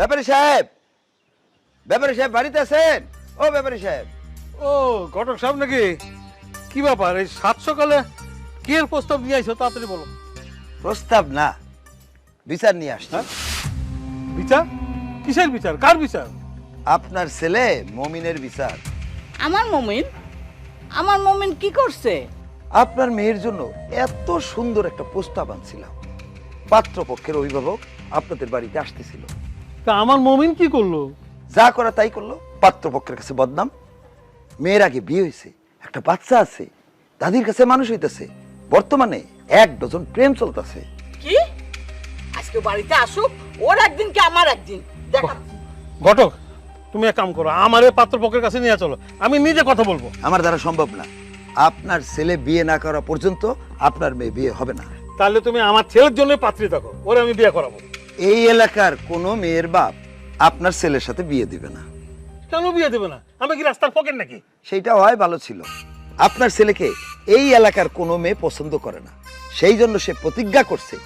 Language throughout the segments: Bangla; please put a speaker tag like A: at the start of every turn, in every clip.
A: ব্যাপারী সাহেব, ব্যাপারী সাহেব বাড়িতে আছেন? ও ব্যাপারী সাহেব।
B: ও ঘটক সাহেব নাকি? কি ব্যাপার, এই সাত সকালে কি এর প্রস্তাব নিয়ে আইছো? তাড়াতাড়ি বলো।
A: প্রস্তাব না, বিচার নিয়ে আসছি।
B: হ্যাঁ? বিচার? কিসের বিচার? কার বিচার?
A: আপনার ছেলে মমিনের বিচার।
C: আমার মমিন? আমার মমিন কি করছে?
A: আপনার মেয়ের জন্য এত সুন্দর একটা প্রস্তাব আনছিলাম। পাত্রপক্ষের অভিভাবক আপনাদের বাড়িতে আসতেছিল।
B: তা আমার মমিন কি করলো?
A: যা করা তাই করলো। পাত্রপক্ষের কাছে বদনাম। মেয়ের আগে বিয়ে হয়েছে, একটা বাচ্চা আছে, দাদির কাছে মানুষ হইতেছে, বর্তমানে 1 ডজন প্রেম চলতেছে।
C: কি আজকে বাড়িতে আসুক, ওর একদিন কি আমার একদিন দেখা।
B: ঘটক, তুমি এক কাম করো, আমার এই পাত্রপক্ষের কাছে নিয়ে চলো, আমি নিজে কথা বলবো।
A: আমার দ্বারা সম্ভব না। আপনার ছেলে বিয়ে না করা পর্যন্ত আপনার মেয়ে বিয়ে হবে না।
B: তাহলে তুমি আমার ছেলের জন্য পাত্রী থাকো, ওরে আমি বিয়ে করাবো।
A: এই এলাকার কোনো মেয়ের বাপ আপনার ছেলের সাথে বিয়ে দিবে না।
B: কেন বিয়ে দেবে না? আমি কি রাস্তার পকেট নাকি?
A: সেইটা হয় ভালো ছিল। আপনার ছেলেকে এই এলাকার কোনো মেয়ে পছন্দ করে না, সেই জন্য সে প্রতিজ্ঞা করছে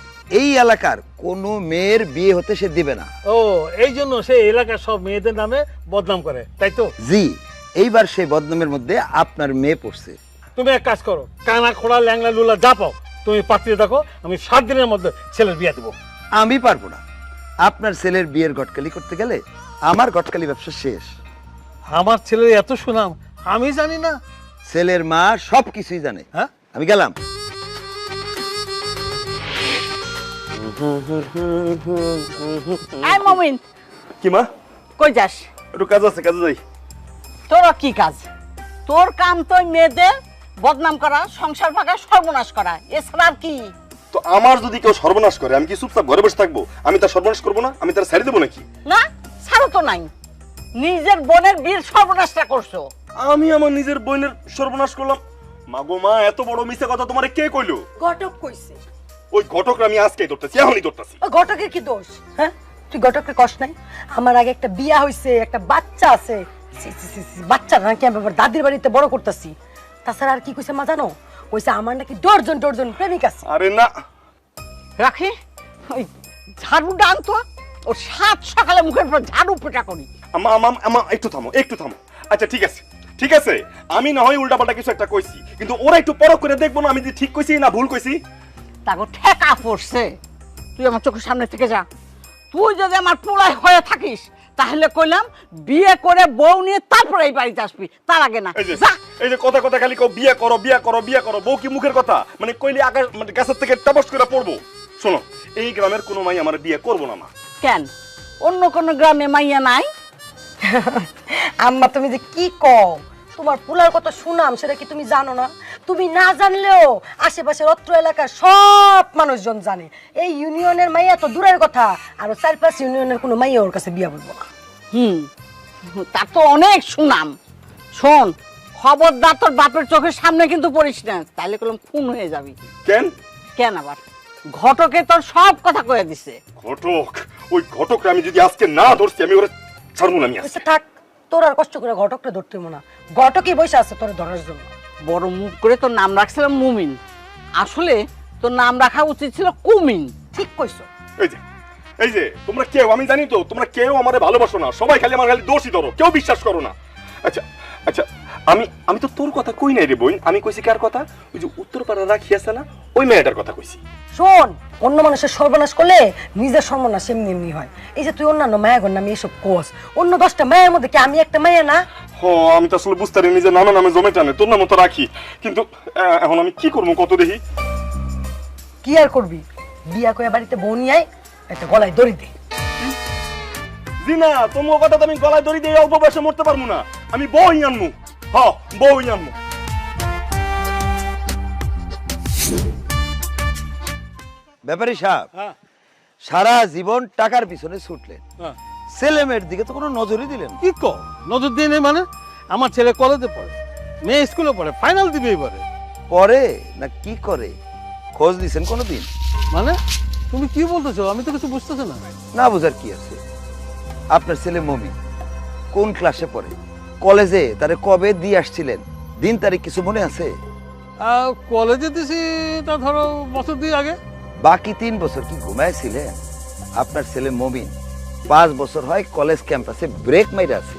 A: এই এলাকার কোনো মেয়ের বিয়ে হতে সে দিবে না।
B: ও, এই জন্য সে এলাকার সব মেয়েদের নামে বদনাম করে, তাই তো?
A: জি, এইবার সেই বদনামের মধ্যে আপনার মেয়ে পড়ছে।
B: তুমি এক কাজ করো, কানা খোড়া ল্যাংলা লুলা যা পাও তুমি পাত্রী থাকো, আমি 7 দিনের মধ্যে ছেলের বিয়ে দেবো।
A: আমি পারবো না। আপনার ছেলের বিয়ের গটকালি করতে গেলে আমার গটকালি ব্যবসা শেষ।
B: আমার ছেলের এত সুনাম আমি জানি না?
A: ছেলের মা সব কিছুই জানে।
B: হ্যাঁ,
A: আমি গেলাম।
C: এই মমিন,
D: কি মা?
C: কই যাস?
D: একটু কাজ আছে, কাজে যাই।
C: তোর কি কাজ? তোর কাম তো মেয়েদের বদনাম করা, সংসার ভাঙা, সর্বনাশ করা, এছাড়া আর কি?
D: তো আমার যদি কেউ সর্বনাশ করে আমি কি চুপচাপ ঘরে বসে থাকবো? আমি তার সর্বনাশ করবো না? আমি তার ছেড়ে দেবো নাকি?
C: না, ছাড়ো তো নাই। নিজের বোনের বিয়ের সর্বনাশটা করছো।
D: আমি আমার নিজের বোনের সর্বনাশ করলাম? মাগো মা, এত বড় মিথ্যা কথা তোমারে কে কইলো?
E: ঘটক কইছে।
D: ওই ঘটকরা আমি আজকেই ধরতেছি, এখনই ধরতেছি।
E: ও ঘটকের কি দোষ? হ্যাঁ, তুই ঘটকের কষ্ট নাই? আমার আগে একটা বিয়া হইছে, একটা বাচ্চা আছে। বাচ্চা নাকি আমি আবার দাদির বাড়িতে বড় করতেছি। তাছাড়া আর কি কইছে মা জানো? কইছে আমার নাকি ডজন প্রেমিক আছে।
D: আরে না,
C: রাখি ওই ঝাড়ুটা আনতো, ওর 7 সকালে মুখের উপর ঝাড়ু পেটা করি।
D: আমা আমা আমা একটু থামো, একটু থামো। আচ্ছা ঠিক আছে, ঠিক আছে, আমি না হয় উল্টাপাল্টা কিছু একটা কইছি, কিন্তু ওরা একটু পরখ করে দেখবো না আমি যে ঠিক কইছি না ভুল কইছি?
C: তাকে ঠেকা পড়ছে। তুই আমার চোখের সামনে থেকে যা। তুই যদি আমার পোড়ায় হয়ে থাকিস তাহলে কইলাম বিয়ে করে বউ নিয়ে তারপরে এই বাড়িতে আসবি, তার আগে না।
D: এই যে
C: যা।
D: এই যে কথা কথা খালি কও বিয়ে করো বিয়ে করো বিয়ে করো, বউ কি মুখের কথা? মানে কইলে আকাশ মানে গাছের থেকে টপস করে পড়বো? শোনো, এই গ্রামের কোনো মাই আমার বিয়ে করবো না মা।
C: কেন অন্য কোন গ্রামে মাইয়া নাই?
E: আম্মা তুমি যে কি কও? তোমার পুলার কত সুনাম সেটা কি তুমি জানো না? তুমি না জানলেও আশেপাশের অত্র এলাকার সব মানুষজন জানে। এই ইউনিয়নের মাইয়া তো দূরের কথা, আর 4-5 ইউনিয়নের কোনো মাইয়া ওর কাছে বিয়া বলবো না।
C: তার তো অনেক সুনাম। শোন, খবরদার তোর বাপের চোখের সামনে কিন্তু পড়িস না, তাহলে কলম খুন হয়ে যাবি।
D: কেন?
C: কেন আবার? ঘটকে তোর সব কথা কয়ে দিছে।
D: ঘটক? ওই ঘটকরা আমি যদি আজকে না ধরছি আমি ওরা ছাড়বো না। আমি আজকে
E: আচ্ছা থাক, তোর আর কষ্ট করে ঘটকটা ধরতে হইবো না। ঘটকই বসে আছে তোর ধরার জন্য।
C: বড় মুখ করে তোর নাম রাখছিলাম মুমিন, আসলে তোর নাম রাখা উচিত ছিল কুমিন।
E: ঠিক কইছো।
D: এই যে তোমরা কেউ, আমি জানি তো তোমরা কেউ আমারে ভালোবাসো না, সবাই খালি আমার খালি দোষই ধরো, কেউ বিশ্বাস করো না। আচ্ছা আচ্ছা, আমি তো তোর কথা কই নাই রে বোন, আমি কইছি কার কথা? ওই যে উত্তরপাড়া রাখি আছে না, ওই মেয়েটার কথা কইছি।
E: শোন, অন্য মানুষের সর্বনাশ করলে নিজের সর্বনাশ এমনি এমনি হয়। এই যে তুই অন্যান্য মায়াগর নামে এসব কোস, অন্য 10টা মায়ের মধ্যে কি আমি একটা মায়া না?
D: আমি তো আসলে বুঝতে পারি নিজের নামে নামে জমে টানে, তোর নাম তো রাখি, কিন্তু এখন আমি কি করবো কত দেখি।
E: কি আর করবি? বিয়া কইয়া বাড়িতে বউ নিয়ে আয়, একটা গলায় দড়ি দে।
D: জি না, তোমার কথা তো আমি গলায় দড়ি দিয়ে অল্প বয়সে মরতে পারবো না, আমি বই আনমু। হ্যাঁ, বই আনমু।
A: ব্যাপারী সাহেব,
B: হ্যাঁ
A: সারা জীবন টাকার পিছনে ছুটলেন,
B: হ্যাঁ।
A: ছেলে মেয়ের দিকে তো কোনো নজরই দিলেন না।
B: কি কর, নজর দিয়ে নেই মানে? আমার ছেলে কলেজে পড়ে, মেয়ে স্কুলে পড়ে, ফাইনাল দিবে এবারে।
A: পরে না কি করে খোঁজ দিছেন কোনোদিন?
B: মানে তুমি কি বলতেছো? আমি তো কিছু বুঝতেছি না।
A: না বুঝার কি আছে? আপনার ছেলে মমি কোন ক্লাসে পড়ে, কলেজে তারে কবে দিয়ে আসছিলেন, দিন তারিখ কিছু মনে আছে?
B: কলেজে দিছি তা ধরো বছর 2 আগে।
A: বাকি 3 বছর কি ঘুমাইছিলেন? আপনার ছেলে মমিন 5 বছর হয় কলেজ ক্যাম্পাসে ব্রেক মাইরা আছে,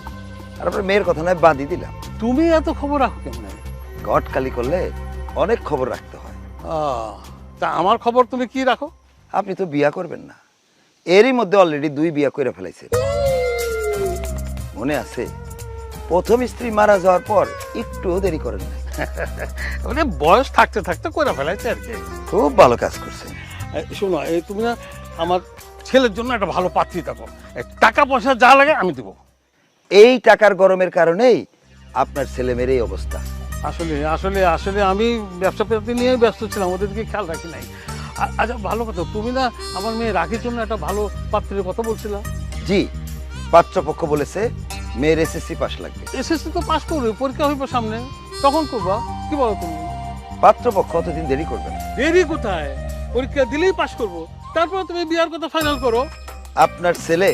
A: আর আপনার মেয়ের কথা নয় বাদই দিলাম।
B: তুমি এত খবর রাখো কেমন?
A: গটকালি করলে অনেক খবর রাখতে হয়।
B: তা আমার খবর তুমি কি রাখো?
A: আপনি তো বিয়া করবেন না, এরই মধ্যে অলরেডি 2 বিয়া করে ফেলাইছেন। মনে আছে প্রথম স্ত্রী মারা যাওয়ার পর একটুও দেরি করেন না।
B: মানে বয়স থাকতে থাকতে করে ফেলাইছে আর কি।
A: খুব ভালো কাজ করছেন।
B: শোনো, এই তুমি না আমার ছেলের জন্য একটা ভালো পাত্রী থাকো, টাকা পয়সা যা লাগে আমি দেবো।
A: এই টাকার গরমের কারণেই আপনার ছেলে মেয়ের এই অবস্থা।
B: আসলে আসলে আসলে আমি ব্যবসা পাতি নিয়ে ব্যস্ত ছিলাম, ওদের দিকে খেয়াল রাখি নাই। আচ্ছা ভালো কথা, তুমি না আমার মেয়ে রাখির জন্য একটা ভালো পাত্রের কথা বলছিলা?
A: জি, পাত্রপক্ষ বলেছে মেয়ের এসএসসি পাস লাগবে।
B: এসএসসি তো পাস করবে, পরীক্ষা হইব সামনে, তখন করবা। কি বলো তুমি?
A: পাত্রপক্ষ অতদিন দেরি করবে না।
B: দেরি কোথায়, পরীক্ষা দিলেই পাস করবো, তারপর তুমি বিয়ার কথা ফাইনাল করো।
A: আপনার ছেলে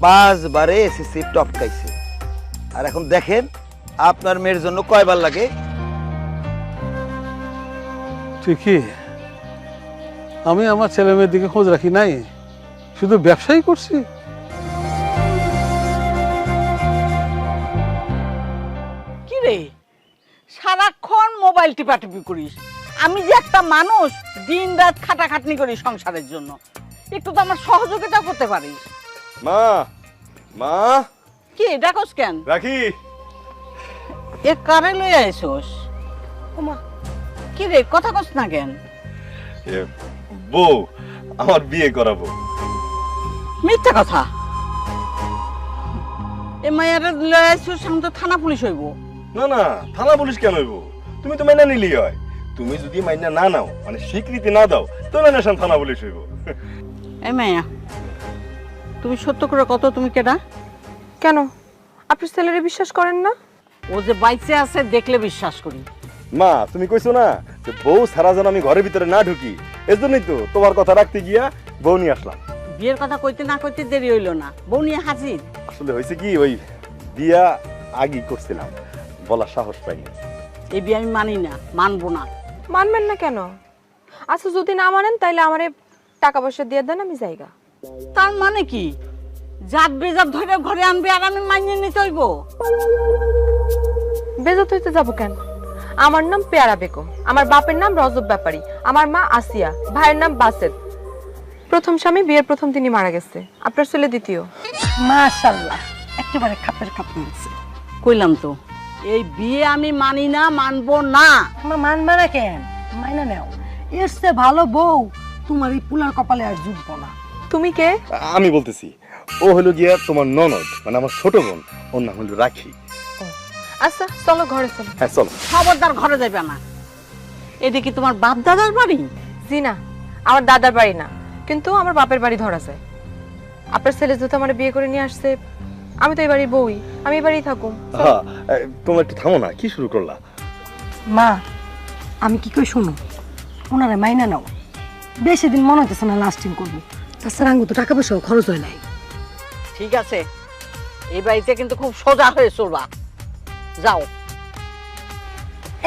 A: 5 বারে এসএসসি টপকাইছে, আর এখন দেখেন আপনার মেয়ের জন্য কয়বার লাগে।
B: ঠিকই, আমি আমার ছেলে মেয়ের দিকে খোঁজ রাখি নাই, শুধু ব্যবসাই করছি।
C: কি রে, সারাক্ষণ মোবাইল টিপাটিপি করিস? আমি যে একটা মানুষ দিন রাত খাটাখাটনি করি সংসারের জন্য, একটু তো আমার সহযোগিতা করতে পারিস।
D: মা, মা,
C: কি ডাকস কেন?
D: রাখি।
C: এ কারে লইয়া আইছস?
E: ওমা,
C: কি রে, কথা কস না কেন?
D: বউ, আমার বিয়ে করাবো।
C: মিথ্যা কথা। এ মায়ের লইয়া আইছস, আমি তো থানা পুলিশ হইব।
D: না না, থানা পুলিশ কেন হইব? তুমি তো মাইনা নিলি হয়। তুমি যদি মাইনা না নাও, মানে স্বীকৃতি না দাও, তাহলে নেশান থানা পুলিশ হইব।
C: এ মায়া, তুমি সত্য করে কত, তুমি কেডা?
F: কেন আপনি ছেলেরে বিশ্বাস করেন না?
C: ও যে বাইচে আছে দেখলে বিশ্বাস করি।
D: মা, তুমি কইছো না যে বউ সারা যেন আমি ঘরের ভিতরে না ঢুকি, এজন্যই তো তোমার কথা রাখতে গিয়া বউ নিয়ে আসলাম।
C: বিয়ের কথা কইতে না কইতে দেরি হইল না, বউ নিয়ে হাজির।
D: আসলে হয়েছে কি, ওই বিয়া আগেই করছিলাম, বলার সাহস পাইনি।
C: এই বিয়ে আমি মানি না, মানবো না।
F: মানবেন না কেন? আচ্ছা যদি না মানেন তাইলে আমারে টাকা পয়সা দিয়ে দেন, আমি যাইগা।
C: তার মানে কি, জাত বেজাত ধরে ঘরে আনবে আর আমি মানিয়ে নিতে হইব?
F: বেজাত হইতে যাবো কেন? আমার নাম পেয়ারা বেগম, আমার বাপের নাম রজব ব্যাপারী, আমার মা আসিয়া, ভাইয়ের নাম বাসেদ। প্রথম স্বামী বিয়ের প্রথম দিনই মারা গেছে, আপনার ছেলে দ্বিতীয়।
E: মাশাআল্লাহ, একেবারে খাপের খাপ মিলছে।
C: কইলাম তো, এই বিয়ে আমি মানি না, মানবো না।
E: মা, মানবে না কেন? মাইনা নেও। এর চেয়ে ভালো বউ তোমার এই পুলার কপালে আর জুটবো না।
F: তুমি কে?
D: আমি বলতেছি, ও হলো গিয়া তোমার ননদ, মানে আমার ছোট বোন, ওর নাম হলো রাখি।
F: আচ্ছা চলো ঘরে চলো।
D: হ্যাঁ চলো।
C: খবরদার ঘরে যাবে না। এটা কি তোমার বাপ দাদার বাড়ি?
F: জি না, আমার দাদার বাড়ি না, কিন্তু আমার বাপের বাড়ি ধরা যায়। আপনার ছেলে যেহেতু আমার বিয়ে করে নিয়ে আসছে, আমি তো এই বাড়ির বউই, আমি এই বাড়িই থাকুম।
D: হ্যাঁ, তোমরা একটু থামো না, কি শুরু করলা?
E: মা, আমি কি কই শুনো, ওনারে মাইনা নাও। বেশি দিন মনে হইতেছে না লাস্টিং করবো। তাছাড়া আঙ্গু তো টাকা পয়সাও খরচ হয় নাই।
C: ঠিক আছে, এই বাড়িতে কিন্তু খুব সোজা হয়ে চলবা। যাও।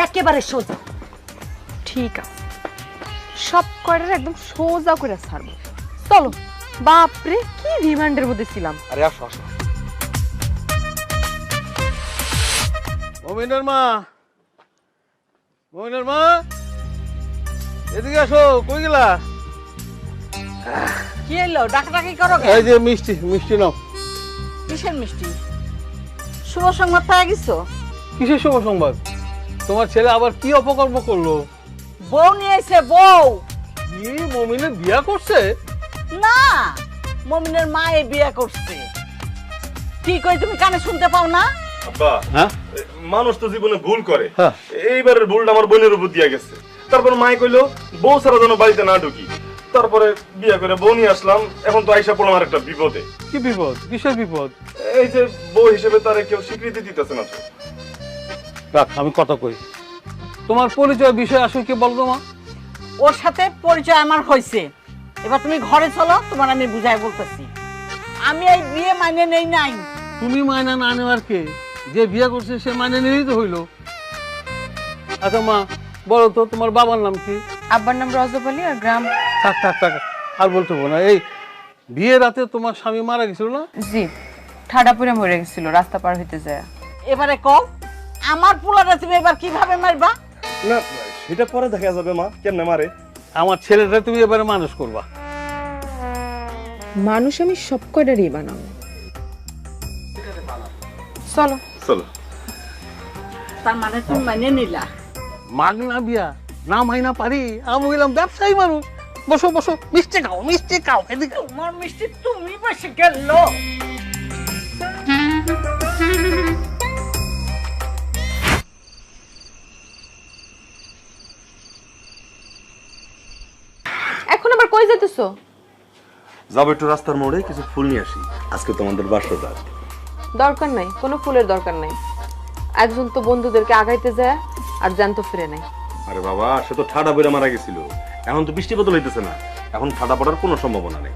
E: একেবারে সোজা।
F: ঠিক আছে, সব কয়টার একদম সোজা করে ছাড়বো। চলো। বাপরে, কি রিমান্ডের মধ্যে ছিলাম।
D: আরে আসো আসো।
B: মমিনের মা, মমিনের মা, এদিকে আসো। কই গেলা?
C: কি এলো, ডাকাডাকি করো কেন?
B: এই যে মিষ্টি, মিষ্টি নাও।
C: কিসের মিষ্টি? শুভ সংবাদ পাওয়া গেছো?
B: কিসের শুভ সংবাদ? তোমার ছেলে আবার কি অপকর্ম করলো?
C: বউ নিয়ে এসে বউ।
B: কি, মমিনের বিয়া করছে?
C: না, মমিনের মা এই বিয়ে করছে। কি কই, তুমি কানে শুনতে পাও না?
D: আব্বা,
B: হ্যাঁ,
D: মানুষ তো জীবনে ভুল করে।
B: হ্যাঁ।
D: এইবারের ভুলটা আমার বোনের উপর দিয়া গেছে। তারপর মাই কইলো বউ ছাড়া যেন বাড়িতে না ঢুকি। তারপরে বিয়ে করে বউ নিয়ে আসলাম। এখন তো আইসা পড়লাম আর একটা বিপদে।
B: কি বিপদ? কিসের বিপদ?
D: এই যে বউ হিসেবে তারে কেউ স্বীকৃতি দিতেছে না তো।
B: রাখ, আমি কথা কই। তোমার পরিচয় বিষয় আসলে কি বলবো মা?
C: ওর সাথে পরিচয় আমার হয়েছে, এবার তুমি ঘরে চলো, তোমার আমি বুঝাই বলতেছি। আমি এই বিয়ে মানে নেই নাই।
B: তুমি মায়না না নেওয়ার কে? যে বিয়ে করছে সে মানে নিলেই তো হইলো। আচ্ছা মা, বলো তো তোমার বাবার নাম কি?
F: আব্বার নাম রজব আলী, আর গ্রাম।
B: থাক থাক থাক, আর বলতে হবো না। এই বিয়ের রাতে তোমার স্বামী মারা গেছিল না?
F: জি, ঠাডা পড়ে মরে গেছিল রাস্তা পার হইতে যায়।
C: এবারে কও আমার পোলারে তুমি এবার কিভাবে মারবা?
D: না সেটা পরে দেখা যাবে মা, কেমনে মারে।
B: আমার ছেলেটা তুমি এবারে মানুষ করবা।
F: মানুষ আমি সব কয়টারই বানাবো। চলো
D: চলো।
C: তার মানে তুমি মানে নিলা?
B: মাগনা বিয়া না মাইনা পারি, আমি বললাম ব্যবসায়ী মানুষ। বসো বসো, মিষ্টি খাও মিষ্টি খাও, এদিকে
C: তোমার মিষ্টি তুমি বেশি গেল।
F: এখন আবার কই যেতেছো?
D: যাবো একটু রাস্তার মোড়ে কিছু ফুল নিয়ে আসি, আজকে তোমাদের বাসরটা।
F: দরকার নাই, কোনো ফুলের দরকার নাই। একজন তো বন্ধুদেরকে আগাইতে যায় আর জ্যান্ত ফিরে নাই।
D: আরে বাবা, সে তো ঠাডা বইরা মারা গেছিল, এখন তো বৃষ্টি বদল হইতেছে না, এখন ঠাডা পড়ার কোনো সম্ভাবনা নেই।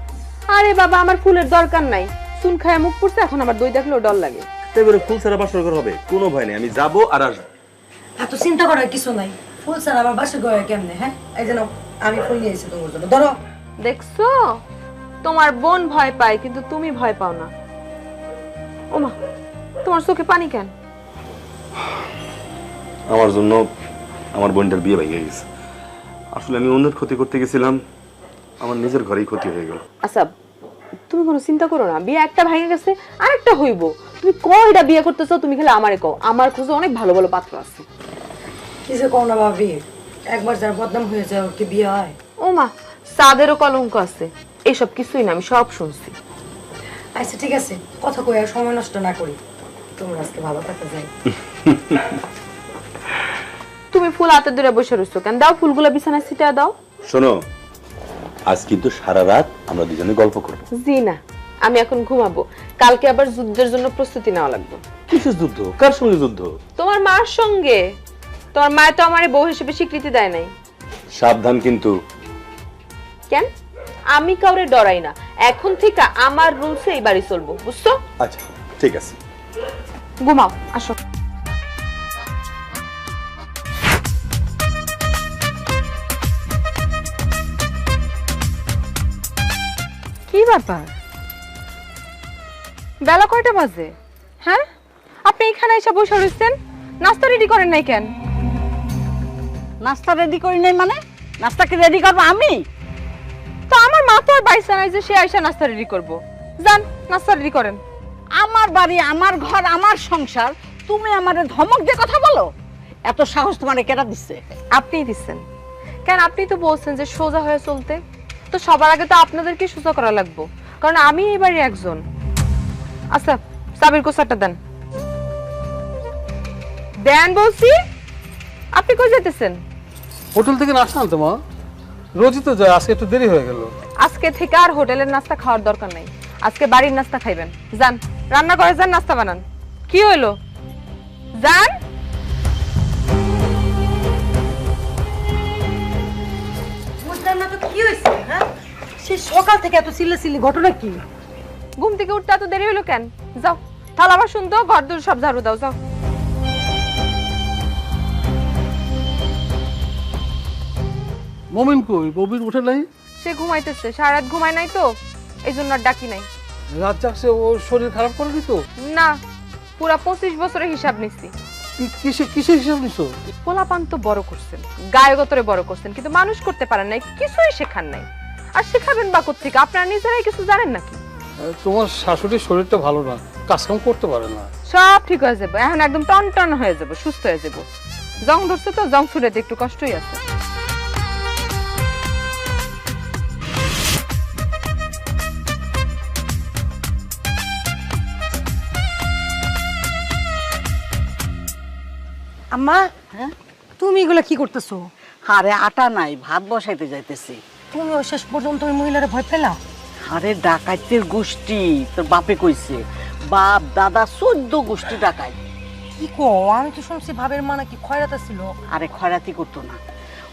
F: আরে বাবা, আমার ফুলের দরকার নাই। চুন খায় মুখ পড়ছে, এখন আবার দই দেখলেও ডর লাগে।
D: এবারে ফুল ছাড়া বাসর ঘর হবে, কোনো ভয় নেই, আমি যাবো আর আসবো।
E: এত চিন্তা করার কিছু নাই। ফুল ছাড়া আবার বাসা করে কেমনে? হ্যাঁ, এই যে নাও, আমি ফুল নিয়ে এসেছি তোমার জন্য, ধরো।
F: দেখছো, তোমার বোন ভয় পায় কিন্তু তুমি ভয় পাও না। ওমা, তোমার চোখে পানি কেন?
D: আমার জন্য আমার বোনটার বিয়ে ভেঙে গেছে। আসলে আমি অন্যের ক্ষতি করতে গেছিলাম, আমার নিজের ঘরেই ক্ষতি হয়ে গেল।
F: আচ্ছা, তুমি কোনো চিন্তা করো না। বিয়ে একটা ভেঙে গেছে, আরেকটা হইব। তুমি কয়টা বিয়ে করতেছো তুমি খালি আমারে কও। আমার খোঁজে অনেক ভালো ভালো পাত্র আছে।
E: কি যে কও না ভাবি, একবার যার বদনাম হয়ে যায় ওর কি বিয়ে হয়?
F: ওমা, সাদেরও কলঙ্ক আছে। এইসব কিছুই না, আমি সব শুনছি।
E: আচ্ছা ঠিক আছে, কথা কই আর সময় নষ্ট না করি, তোমরা আজকে ভালো থাকতে যাই।
F: তুমি ফুল হাতে ধরে বসে রইছো কেন? দাও ফুলগুলো বিছানায় ছিটা দাও।
D: শোনো, আজ কিন্তু সারা রাত আমরা দুজনে গল্প করবো।
F: জি না, আমি এখন ঘুমাবো। কালকে আবার যুদ্ধের জন্য প্রস্তুতি নেওয়া লাগবে।
D: কিসের যুদ্ধ? কার সঙ্গে যুদ্ধ?
F: তোমার মার সঙ্গে। তোমার মা তো আমারে বউ হিসেবে স্বীকৃতি দেয় নাই।
D: সাবধান কিন্তু।
F: কেন? আমি কাউরে ডরাই না। এখন থেকে আমার রুলসে এই বাড়ি চলবো, বুঝছো?
D: আচ্ছা ঠিক আছে,
F: ঘুমাও, আসো। কি ব্যাপার, বেলা কয়টা বাজে? হ্যাঁ, আপনি এখানে এসে বসে রয়েছেন, নাস্তা রেডি করেন নাই কেন?
C: নাস্তা রেডি করি নাই মানে? নাস্তা কি রেডি করবো আমি?
F: তো আমার মা তো আর বাইসা নাই যে সে আইসা নাস্তা রেডি করবো। যান, নাস্তা রেডি করেন।
C: আমার বাড়ি, আমার ঘর, আমার সংসার, তুমি আমারে ধমক দিয়ে কথা বলো? এত সাহস তোমারে কেডা দিচ্ছে?
F: আপনিই দিচ্ছেন। কেন, আপনি তো বলছেন যে সোজা হয়ে চলতে। তো সবার আগে তো আপনাদেরকে সোজা করা লাগবে, কারণ আমি এই বাড়ির একজন। আচ্ছা, সাবির কোসাটা দেন। দেন বলছি। আপনি কই যেতেছেন?
B: হোটেল থেকে নাস্তা আনতে মা, রোজই তো যায়, আজকে একটু দেরি হয়ে গেল।
F: আজকে থেকে আর হোটেলের নাস্তা খাওয়ার দরকার নাই। আজকে বাড়ির নাস্তা খাইবেন। যান, রান্না করে যান, নাস্তা বানান। কি হইলো? যান।
E: বুঝলাম না তো কি হয়েছে? হ্যাঁ, সে সকাল থেকে এত চিল্লাচিল্লি, ঘটনা কি?
F: ঘুম থেকে উঠতে এত দেরি হলো কেন? যাও, থালা বাসন দাও, ঘর দূর সব ঝাড়ু দাও, যাও।
B: মমিন কই? ববির উঠে নাই?
F: সে ঘুমাইতেছে, সারা রাত ঘুমায় নাই তো, এই জন্য আর ডাকি নাই।
B: রাত জাগছে, ওর শরীর খারাপ করে দিত?
F: না, পুরা 25 বছরের হিসাব নিছি।
B: কিসের হিসাব নিছো?
F: পোলাপান তো বড় করছেন, গায়গতরে বড় করছেন, কিন্তু মানুষ করতে পারেন নাই, কিছুই শেখান নাই। আর শেখাবেন বা কোত্থেকে? আপনারা নিজেরাই কিছু জানেন নাকি?
B: তোমার শাশুড়ির শরীরটা ভালো না, কাজকাম করতে পারে না।
F: সব ঠিক হয়ে যাবে, এখন একদম টন টন হয়ে যাবে, সুস্থ হয়ে যাবো। জং ধরছে তো, জং ছুড়েতে একটু কষ্টই আছে।
E: আম্মা,
C: হ্যাঁ,
E: তুমি এগুলো কি করতেছো?
C: আরে আটা নাই, ভাত বসাইতে যাইতেছি।
E: তুমিও শেষ পর্যন্ত ওই মহিলারে ভয় পেলা?
C: আরে ডাকাইতের গোষ্ঠী, তোর বাপে কইছে, বাপ দাদা 14 গোষ্ঠী ডাকাই।
E: কি কো? আমি তো শুনছি ভাবের মা নাকি খয়রাতা ছিল।
C: আরে খয়রাতি করতো না,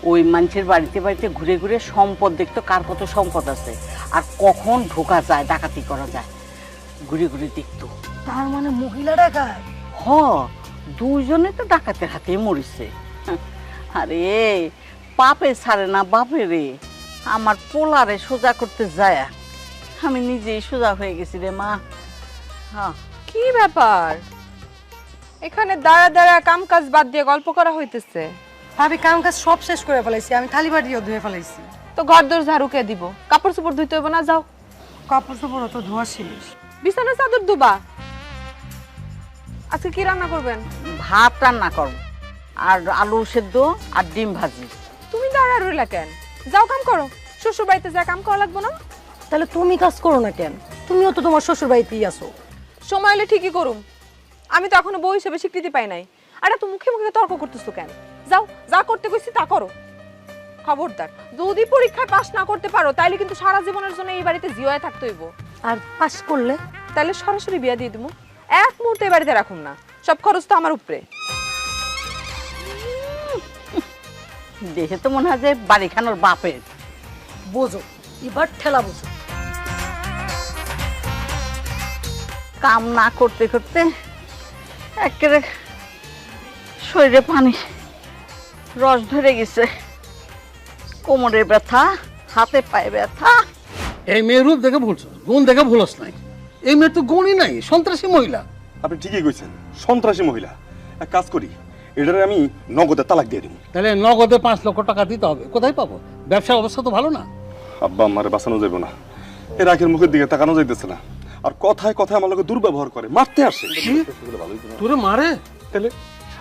C: ওই মানুষের বাড়িতে বাড়িতে ঘুরে ঘুরে সম্পদ দেখতো, কার কত সম্পদ আছে আর কখন ঢোকা যায়, ডাকাতি করা যায়, ঘুরে ঘুরে দেখতো।
E: তার মানে মহিলা ডাকায়?
C: হ, দুইজনে তো ডাকাতের হাতে মরিছে। আরে পাপে ছাড়ে না বাপে রে, আমার পোলারে সোজা করতে যায় আমি নিজেই সোজা হয়ে গেছি রে মা। হ্যাঁ,
F: কি ব্যাপার এখানে দাঁড়া দাঁড়া কাম কাজ বাদ দিয়ে গল্প করা হইতেছে?
E: ভাবি কাম কাজ সব শেষ করে ফেলাইছি, আমি থালি বাটিও ধুয়ে ফেলাইছি।
F: তো ঘর দোর ঝাড়ু কে দিব? কাপড় চোপড় ধুইতে হবে না? যাও
E: কাপড় চোপড় তো ধোয়া ছিল।
F: বিছানা চাদর দুবা। আজকে কি রান্না করবেন?
C: ভাত রান্না করব আর আলু সেদ্ধ আর ডিম ভাজি।
F: তুমি দাঁড়া রইলা কেন? যাও কাম করো। শ্বশুর বাড়িতে যা কাম করা লাগবে না?
E: তাহলে তুমি কাজ করো না কেন? তুমিও তো তোমার শ্বশুর বাড়িতেই আছো।
F: সময় হলে ঠিকই করুম। আমি তো এখনো বউ হিসেবে স্বীকৃতি পাই নাই। আর তো মুখে মুখে তর্ক করতেছো কেন? যাও, যা করতে কইছি তা করো। খবরদার, যদি পরীক্ষায় পাস না করতে পারো তাইলে কিন্তু সারা জীবনের জন্য এই বাড়িতে জিওয়ে থাকতে হইব।
E: আর পাস করলে
F: তাহলে সরাসরি বিয়া দিয়ে দিমু। এক মুহূর্তে এই বাড়িতে রাখুম না, সব খরচ তো আমার উপরে।
C: দেখে তো মনে হয় যে বাড়ি খানোর বাপের।
E: বোঝো, এবার ঠেলা বোঝো।
C: কাম না করতে করতে একেবারে শরীরে পানি রস ধরে গেছে, কোমরে ব্যথা, হাতে পায়ে ব্যথা।
B: এই মেয়ের রূপ দেখে ভুলছ, গুণ দেখে ভুলস নাই। এই মেয়ের তো গুণই নাই, সন্ত্রাসী মহিলা।
D: আপনি ঠিকই কইছেন, সন্ত্রাসী মহিলা। এক কাজ করি, এটারে আমি নগদে তালাক দিয়ে দিব।
B: তাহলে নগদে 5 লক্ষ টাকা দিতে হবে। কোথায় পাবো? ব্যবসার অবস্থা তো ভালো না।
D: আব্বা আমারে বাঁচানো যাবে না, এর আখের মুখের দিকে তাকানো যাইতেছে না। আর কথায় কথায় আমার লোকে দুর্ব্যবহার করে, মারতে আসে।
B: তোরে মারে?
D: তাহলে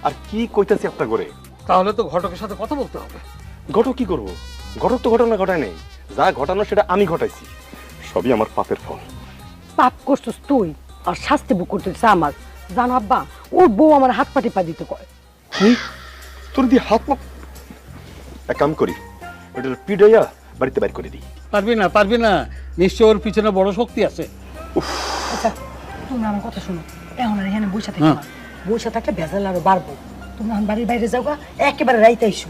D: আর কি কইতাছি একটা করে?
B: তাহলে তো ঘটকের সাথে কথা বলতে হবে।
D: ঘটক কি করবো? ঘটক তো ঘটনা ঘটায় নেই, যা ঘটানো সেটা আমি ঘটাইছি। সবই আমার পাপের ফল।
E: পাপ করছিস তুই আর শাস্তি ভোগ করতেছিস আমার। জানো আব্বা, ওর বউ আমার হাত পাটি পা দিতে কয়।
D: কি? তোর দিয়ে হাত পা? এক কাম করি, ওটা পিডাইয়া বাড়িতে বাইর করে দিই।
B: পারবি না, পারবি না। নিশ্চয় ওর পিছনে বড় শক্তি আছে।
E: আচ্ছা, তোমরা আমার কথা শোনো। এখন আর এখানে বসে থাকি না, বসে থাকলে ভেজাল আরো বাড়বো। তুমি এখন বাড়ির বাইরে যাও, একেবারে রাইতে আইসো।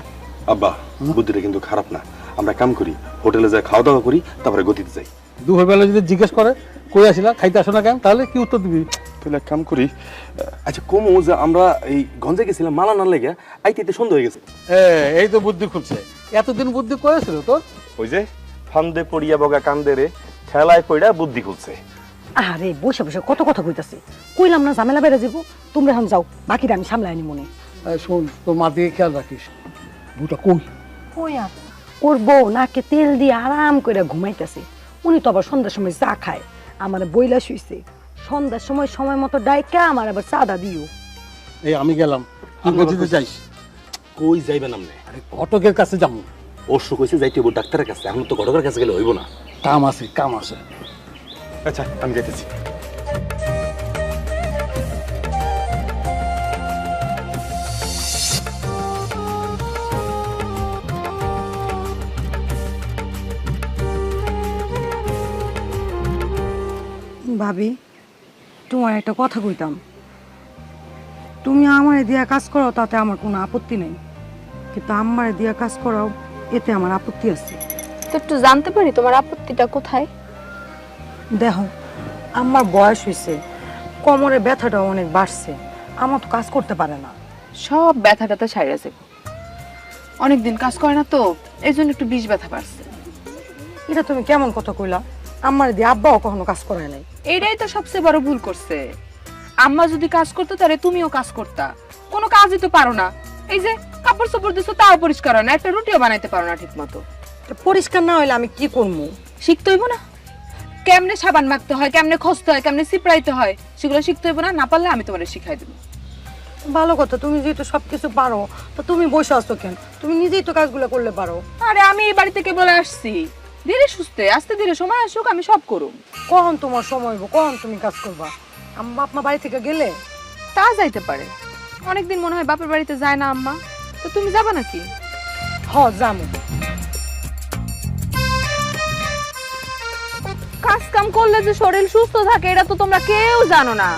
D: আব্বা, বুদ্ধিটা কিন্তু খারাপ না। আমরা কাম করি, হোটেলে যাই খাওয়া দাওয়া করি, তারপরে গতিতে যাই।
B: দুপুরবেলা যদি জিজ্ঞেস করে কই আসিলা, খাইতে আসো না কেন, তাহলে কি উত্তর দিবি?
D: তাহলে এক কাম করি, আচ্ছা কমু যে আমরা এই গঞ্জে গেছিলাম মালা না লেগে, আইতে সন্ধ্যা হয়ে গেছে।
B: এই তো বুদ্ধি খুলছে। এতদিন বুদ্ধি করেছিল তোর?
D: ওই যে ফান্দে পড়িয়া বগা কান্দে রে, ঠেলায় পড়া বুদ্ধি খুলছে।
E: আরে বসে বসে কত কথা কইতাছি। কইলাম না ঝামেলা বেড়ে যাবো। তোমরা এখন যাও, বাকিটা আমি সামলাই আনি মনে।
B: শোন, তোর মা দিকে খেয়াল রাখিস। বুটা কই?
E: কই আর ওর বউ নাকে তেল দিয়ে আরাম করে ঘুমাইতেছে। উনি তো আবার সন্ধ্যার সময় চা খায়। আমার বইলা শুইছে, সন্ধ্যার সময় সময় মতো ডাইকা আমার আবার চাঁদা দিও।
B: এই আমি গেলাম, তুই গতিতে যাইস।
D: কই যাইবেন আপনি?
B: আরে ঘটকের কাছে যাবো।
D: অবশ্য কইছে যাইতে হইব ডাক্তারের কাছে, এখন তো ঘটকের কাছে গেলে হইব না।
B: কাম আছে, কাম আছে।
D: আচ্ছা আমি যাইতেছি।
E: ভাবি, তোমার একটা কথা কইতাম। তুমি আমারে দিয়া কাজ করো তাতে আমার কোনো আপত্তি নেই, কিন্তু আমারে দিয়া কাজ করাও এতে আমার আপত্তি আছে।
F: তো একটু জানতে পারি তোমার আপত্তিটা কোথায়?
E: দেখো, আমার বয়স হয়েছে, কোমরে ব্যথাটাও অনেক বাড়ছে, আমার তো কাজ করতে পারে না।
F: সব ব্যথাটাতে সাইরা যাবে। অনেকদিন কাজ করে না তো, এই জন্য একটু বিষ ব্যথা বাড়ছে।
E: এটা তুমি কেমন কথা কইলা? আমার দিয়ে আব্বাও কখনো কাজ করায় নাই।
F: এইটাই তো সবচেয়ে বড় ভুল করছে। আম্মা যদি কাজ করতো তাহলে তুমিও কাজ করতা। কোনো কাজই তো পারো না। এই যে কাপড় চোপড় দিছো তাও পরিষ্কার হয় না, একটা রুটিও বানাইতে পারো না ঠিক মতো।
E: পরিষ্কার না হইলে আমি কি করবো?
F: শিখতে হইব না? কেমনে সাবান মাখতে হয়, কেমনে খসতে হয়, কেমনে সিপড়াইতে হয়, সেগুলো শিখতে হইব না? না পারলে আমি তোমারে শিখাই দেবো।
E: ভালো কথা, তুমি যেহেতু সবকিছু পারো তো তুমি বসে আসতো কেন? তুমি নিজেই তো কাজগুলো করলে পারো।
F: আরে আমি এই বাড়ি থেকে বলে আসছি, ধীরে সুস্থে আস্তে ধীরে সময় আসুক, আমি সব করুম।
E: কখন তোমার সময় হইব, কখন তুমি কাজ করবা? আমার বাপ মা বাড়ি থেকে গেলে
F: তা যাইতে পারে। অনেকদিন মনে হয় বাপের বাড়িতে যায় না আম্মা, তো তুমি যাবা নাকি?
E: যাবো।
F: কাজ কাম করলে যে শরীর সুস্থ থাকে এটা তো তোমরা কেউ জানো না।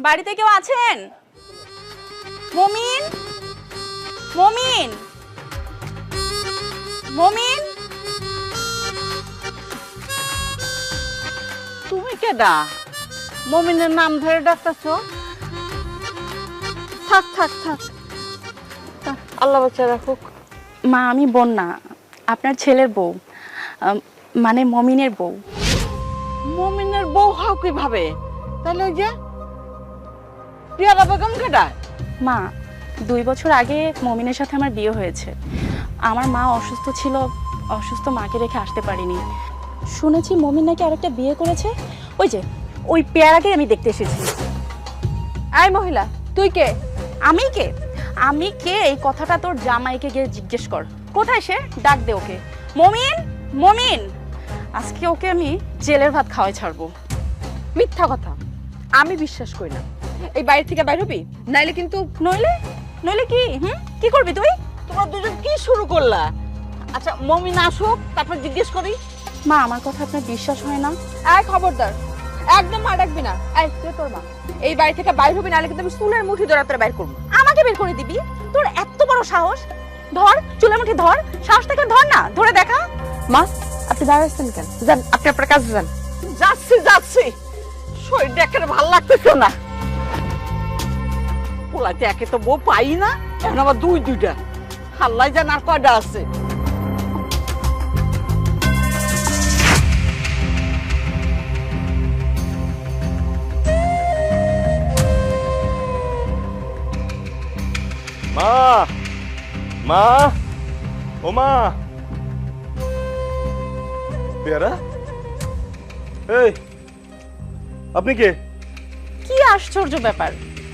G: বাড়িতে কেউ আছেন? মমিন, মমিন, মমিন,
C: তুমি কেডা? মমিনের নাম ধরে ডাকতেছ?
G: থাক থাক থাক,
C: আল্লাহ বাচ্চা রাখুক।
G: মা আমি বন্যা, আপনার ছেলের বউ, মানে মমিনের বউ।
C: মমিনের বউ হও কিভাবে? তাহলে ওই যে পিয়ারা বেগম কেডা?
G: মা, 2 বছর আগে মমিনের সাথে আমার বিয়ে হয়েছে। আমার মা অসুস্থ ছিল, অসুস্থ মাকে রেখে আসতে পারিনি। শুনেছি মমিন নাকি আরেকটা বিয়ে করেছে। ওই যে ওই পেয়ারাকে আমি দেখতে এসেছি।
F: এই মহিলা, তুই কে?
G: আমি কে? আমি কে এই কথাটা তোর জামাইকে গিয়ে জিজ্ঞেস কর। কোথায় সে? ডাক দে ওকে। মমিন, মমিন, আজকে ওকে আমি জেলের ভাত খাওয়াই ছাড়বো।
F: মিথ্যা কথা, আমি বিশ্বাস করি না। এই বাড়ি থেকে বাইর হবি, নাইলে কিন্তু।
G: নইলে? নইলে কি? কি করবি তুই?
C: তোমরা দুজন কি শুরু করলা? আচ্ছা মমিন আসুক, তারপর জিজ্ঞেস করি।
G: মা, আমার কথা আপনার বিশ্বাস হয় না?
F: এই খবরদার, একদম মা ডাকবি না। এই তুই তোর মা, এই বাড়ি থেকে বাইর হবি, নাইলে কিন্তু আমি চুলের মুঠি ধরে তোর বাইর করবো।
G: আমাকে বের করে দিবি? তোর এত বড় সাহস? ধর, চুলের মুঠি ধর, সাহস থেকে ধর না, ধরে দেখা।
F: মা, আপনি দাঁড়াচ্ছেন কেন? যান, আপনি আপনার কাজে যান।
C: যাচ্ছি যাচ্ছি, শরীরটা একেবারে ভালো লাগতেছে না। পোলাতে একে তো বউ পাই না, এখন আবার দুইটা। আল্লাহ জান আর কয়টা আছে।
D: মা, মা, ও মা। পেয়ারা, এই আপনি কে?
G: কি আশ্চর্য ব্যাপার,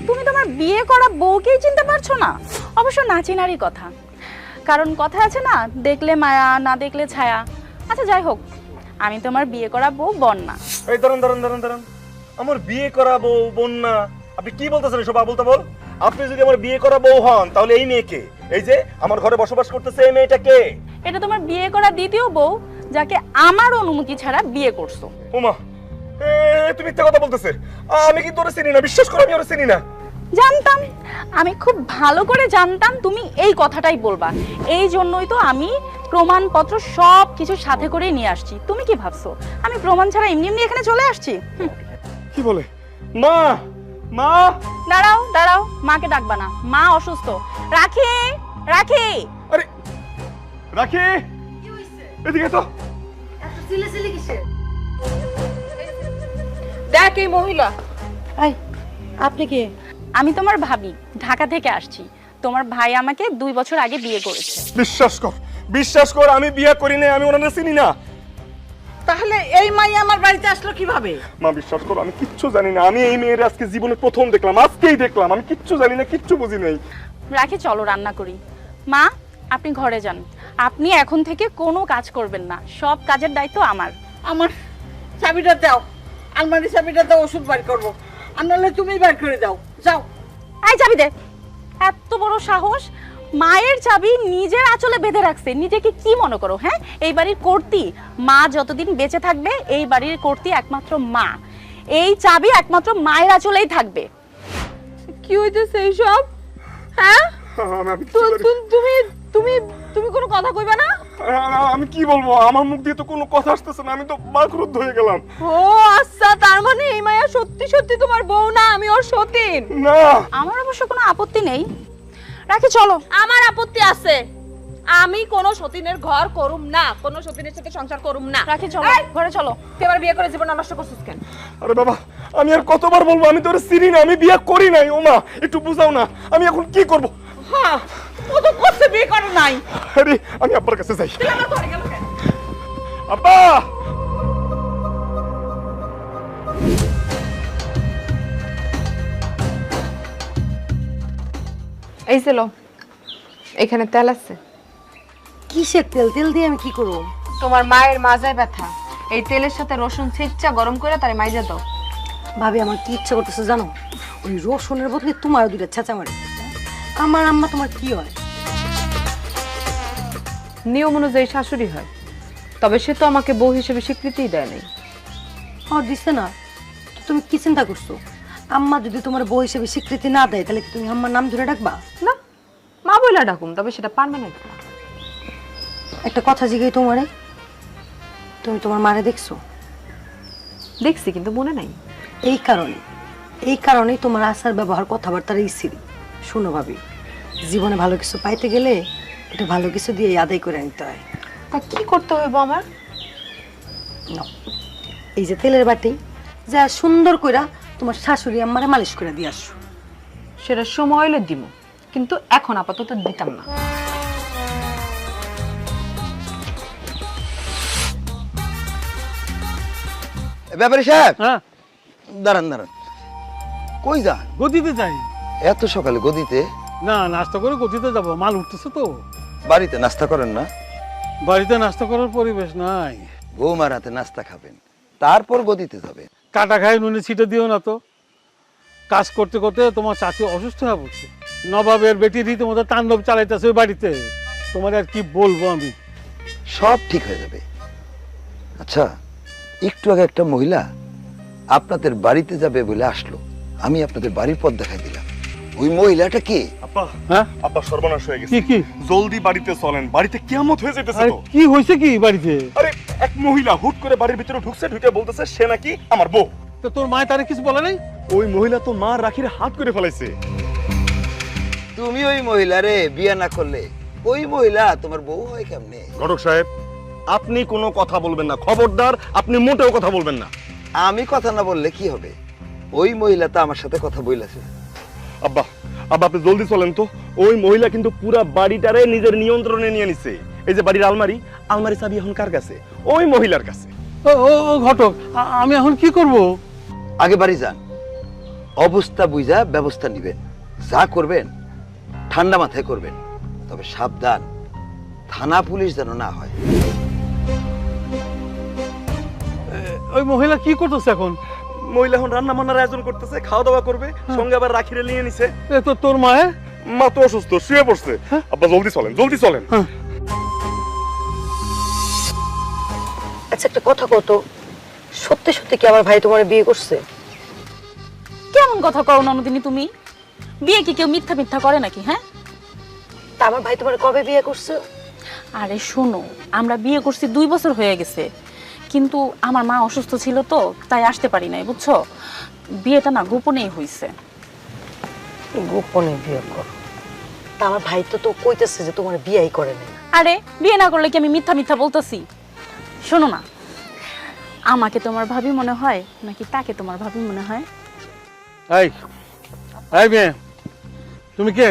G: তুমি তোমার বিয়ে করা বউকেই চিনতে পারছো না? অবশ্য না চিনারই কথা, কারণ কথা আছে না, দেখলে মায়া, না দেখলে ছায়া। আচ্ছা যাই হোক, আমি তোমার বিয়ে করা বউ বন্যা।
D: এই দাঁড়ান দাঁড়ান দাঁড়ান দাঁড়ান, আমার বিয়ে করা বউ বন্যা? আপনি কি বলতেছেন এসব আবল তাবল? আপনি যদি আমার বিয়ে করা বউ হন তাহলে এই মেয়েকে, এই যে আমার ঘরে বসবাস করতেছে এই মেয়েটা কে?
G: এটা তোমার বিয়ে করা দ্বিতীয় বউ, যাকে আমার অনুমতি ছাড়া বিয়ে করছো।
D: ওমা, তুমি মিথ্যা কথা বলতেছে। আমি কিন্তু ওরে চিনি না, বিশ্বাস করো আমি ওরে চিনি না।
G: জানতাম, আমি খুব ভালো করে জানতাম তুমি এই কথাটাই বলবা। এই জন্যই তো আমি প্রমাণপত্র সব কিছু সাথে করে নিয়ে আসছি। তুমি কি ভাবছো আমি প্রমাণ ছাড়া এমনি এমনি এখানে চলে আসছি?
D: কি বলে? মা, মা।
G: দাঁড়াও দাঁড়াও, মাকে ডাকবা না, মা অসুস্থ। রাখি, রাখি।
D: আরে রাখি, এদিকে তো।
E: এত চিল্লাচিল্লি কিসের?
F: দেখ এই মহিলা।
E: এই, আপনি কে?
G: আমি তোমার ভাবি, ঢাকা থেকে আসছি। তোমার ভাই আমাকে 2 বছর আগে বিয়ে করেছে।
D: বিশ্বাস কর, বিশ্বাস কর, আমি বিয়ে করি না, আমি ওনারে চিনি না।
C: তাহলে এই মাই আমার বাড়িতে আসলো কিভাবে?
D: মা বিশ্বাস করো, আমি কিচ্ছু জানি না। আমি এই মেয়ের আজকে জীবনে প্রথম দেখলাম, আজকেই দেখলাম। আমি কিচ্ছু জানি না, কিচ্ছু বুঝি নাই।
G: রাখি, চলো রান্না করি। মা, আপনি ঘরে যান। আপনি এখন থেকে কোনো কাজ করবেন না, সব কাজের দায়িত্ব আমার।
C: আমার চাবিটা দাও, আলমারি চাবিটা দাও, ওষুধ বাড়ি করবো। আর নাহলে তুমি বাড়ি করে দাও, যাও।
G: আই চাবি দে। এত বড় সাহস, মায়ের চাবি নিজের আঁচলে বেঁধে রাখছে। নিজেকে কি মনে করো? হ্যাঁ, এই বাড়ির কর্ত্রী মা যতদিন বেঁচে থাকবে, এই বাড়ির কর্ত্রী একমাত্র মা। এই চাবি একমাত্র মায়ের আঁচলেই থাকবে।
F: কি হইতেছে এইসব? হ্যাঁ,
D: আমি কিচ্ছু জানি না।
F: তুমি তুমি তুমি কোনো কথা কইবা না?
D: আমি কি বলবো, আমার মুখ দিয়ে তো কোনো কথা আসতেছে না। আমি তো বাকরুদ্ধ হয়ে গেলাম।
F: ও আচ্ছা, তার মানে এই মায়া সত্যি সত্যি তোমার বউ না, আমি ওর সতীন।
D: না,
G: আমার অবশ্য কোনো আপত্তি নেই। রাখি, চলো।
F: আমার আপত্তি আছে। আমি কোন সতীনের ঘর করুম না, কোন সতীনের সাথে সংসার করুম না।
G: রাখি, চলো ঘরে চলো।
F: তুই আমার বিয়ে করে জীবন নষ্ট করছিস কেন?
D: আরে বাবা, আমি আর কতবার বলবো, আমি তো ওরে চিনি না, আমি বিয়ে করি নাই। ও মা, একটু বুঝাও না, আমি এখন কি করব?
C: হ্যাঁ, ও তো করতে বিয়ে করে নাই।
D: আরে আমি আব্বার কাছে যাই।
C: আমার ঘরে গেল কেন?
D: আব্বা,
F: এই ছিল, এখানে তেল আছে।
E: কিসের তেল? তেল দিয়ে আমি কি করব?
F: তোমার মায়ের মাজায় ব্যথা, এই তেলের সাথে রসুন ছেঁচা গরম করে তারে মাইজা দাও।
E: ভাবি, আমার কি ইচ্ছা করতেছে জানো? ওই রসুনের বদলে তোমার 2টা ছেঁচা মারি। আমার আম্মা তোমার কি হয়?
F: নিয়ম অনুযায়ী শাশুড়ি হয়, তবে সে তো আমাকে বউ হিসেবে স্বীকৃতিই দেয় নাই।
E: ও দিছে না? তো তুমি কি চিন্তা করছো? আম্মা যদি তোমার বউ হিসেবে স্বীকৃতি না দেয়, তাহলে কি তুমি আম্মার নাম ধরে ডাকবা?
F: না, মা বইলা ডাকুম, তবে সেটা পার্মানেন্ট না।
E: একটা কথা জিজ্ঞাসা তোমারে, তুমি তোমার মারে দেখছো?
F: দেখছি, কিন্তু মনে নাই।
E: এই কারণেই তোমার আচার ব্যবহার কথাবার্তার স্থির। শোনো ভাবি, জীবনে ভালো কিছু পাইতে গেলে এটা ভালো কিছু দিয়ে আদায় করে নিতে হয়।
F: তা কি করতে হইব আমার?
E: নাও, এই যে তেলের বাটি, যা সুন্দর কইরা তোমার শাশুড়ি আম্মারে মালিশ করে দিয়ে আসো।
F: সেটা সময় হলে দিব, কিন্তু এখন আপাতত দিতাম না।
A: ব্যাপারী সাহেব,
B: হ্যাঁ,
A: দাঁড়ান দাঁড়ান, কই যান?
B: গদিতে যাই।
A: এত সকালে গদিতে?
B: না, নাস্তা করে গদিতে যাব, মাল উঠতেছে তো।
A: বাড়িতে নাস্তা করেন না?
B: বাড়িতে নাস্তা করার পরিবেশ নাই।
A: বৌমার হাতে নাস্তা খাবেন, তারপর গদিতে যাবেন।
B: কাটা খাই নুনে ছিটে দিও না তো। কাজ করতে করতে তোমার চাচি অসুস্থ হয়ে পড়ছে। নবাবের বেটি রীতিমতো তাণ্ডব চালাইতেছে ওই বাড়িতে। তোমার আর কি বলবো আমি।
A: সব ঠিক হয়ে যাবে। আচ্ছা, একটু আগে একটা মহিলা আপনাদের বাড়িতে যাবে বলে আসলো, আমি আপনাদের বাড়ির পথ দেখাই দিলাম। ওই মহিলাটা কে?
D: আব্বা,
B: হ্যাঁ,
D: আব্বা সর্বনাশ হয়ে গেছে।
B: কি কি?
D: জলদি বাড়িতে চলেন, বাড়িতে কিয়ামত হয়ে যেতেছে
B: আরে
D: তো।
B: কি হয়েছে কি বাড়িতে?
D: আরে এক মহিলা হুট করে বাড়ির ভিতরে ঢুকছে, ঢুকে বলতেছে সে নাকি আমার বউ।
B: তো তোর মায় তারে কিছু বলে নাই?
D: ওই মহিলা তো মা রাখির হাত করে ফেলাইছে।
A: তুমি ওই মহিলারে বিয়ে না করলে ওই মহিলা তোমার বউ হয় কেমনে?
D: ঘটক সাহেব, আপনি কোনো কথা বলবেন না, খবরদার, আপনি মোটেও কথা বলবেন না।
A: আমি কথা না বললে কি হবে? ওই মহিলা তো আমার সাথে কথা বলেছে।
D: আব্বা, আব্বা আপনি জলদি চলেন তো। ওই মহিলা কিন্তু পুরা বাড়িটারে নিজের নিয়ন্ত্রণে নিয়ে নিছে। এই যে বাড়ির আলমারি, আলমারি চাবি এখন কার কাছে? ওই মহিলার কাছে।
B: ও ও ও ঘটক, আমি এখন কি করব?
A: আগে বাড়ি যান, অবস্থা বুঝা ব্যবস্থা নিবেন। যা করবেন ঠান্ডা মাথায় করবেন, তবে সাবধান, থানা পুলিশ যেন না হয়।
B: ওই মহিলা কি করতেছে এখন?
D: মহিলা এখন রান্না বান্নার আয়োজন করতেছে, খাওয়া দাওয়া করবে, সঙ্গে আবার রাখিরে নিয়ে নিছে।
B: এ তো তোর মায়ে।
D: মা তো অসুস্থ, শুয়ে পড়ছে। আব্বা জলদি চলেন, জলদি চলেন।
E: আচ্ছা, একটা কথা কত, সত্যি সত্যি কি আমার ভাই তোমার বিয়ে করছে?
G: কেমন কথা কও ননদিনী তুমি? বিয়ে কি কেউ মিথ্যা মিথ্যা করে নাকি? হ্যাঁ,
E: তা আমার ভাই তোমার কবে বিয়ে করছে?
G: আরে শোনো, আমরা বিয়ে করছি 2 বছর হয়ে গেছে, কিন্তু আমার মা অসুস্থ ছিল তো তাই আসতে পারি নাই, বুঝছো? বিয়েটা না গোপনেই হইছে।
E: গোপনে বিয়ে কর? তা আমার ভাই তো কইতেছে যে তোমার বিয়েই করে না।
G: আরে বিয়ে না করলে কি আমি মিথ্যা মিথ্যা বলতেছি? শোনো না, আমাকে তোমার ভাবি মনে হয় নাকি তাকে তোমার ভাবি মনে হয়?
B: এই এই মেয়ে, তুমি কে?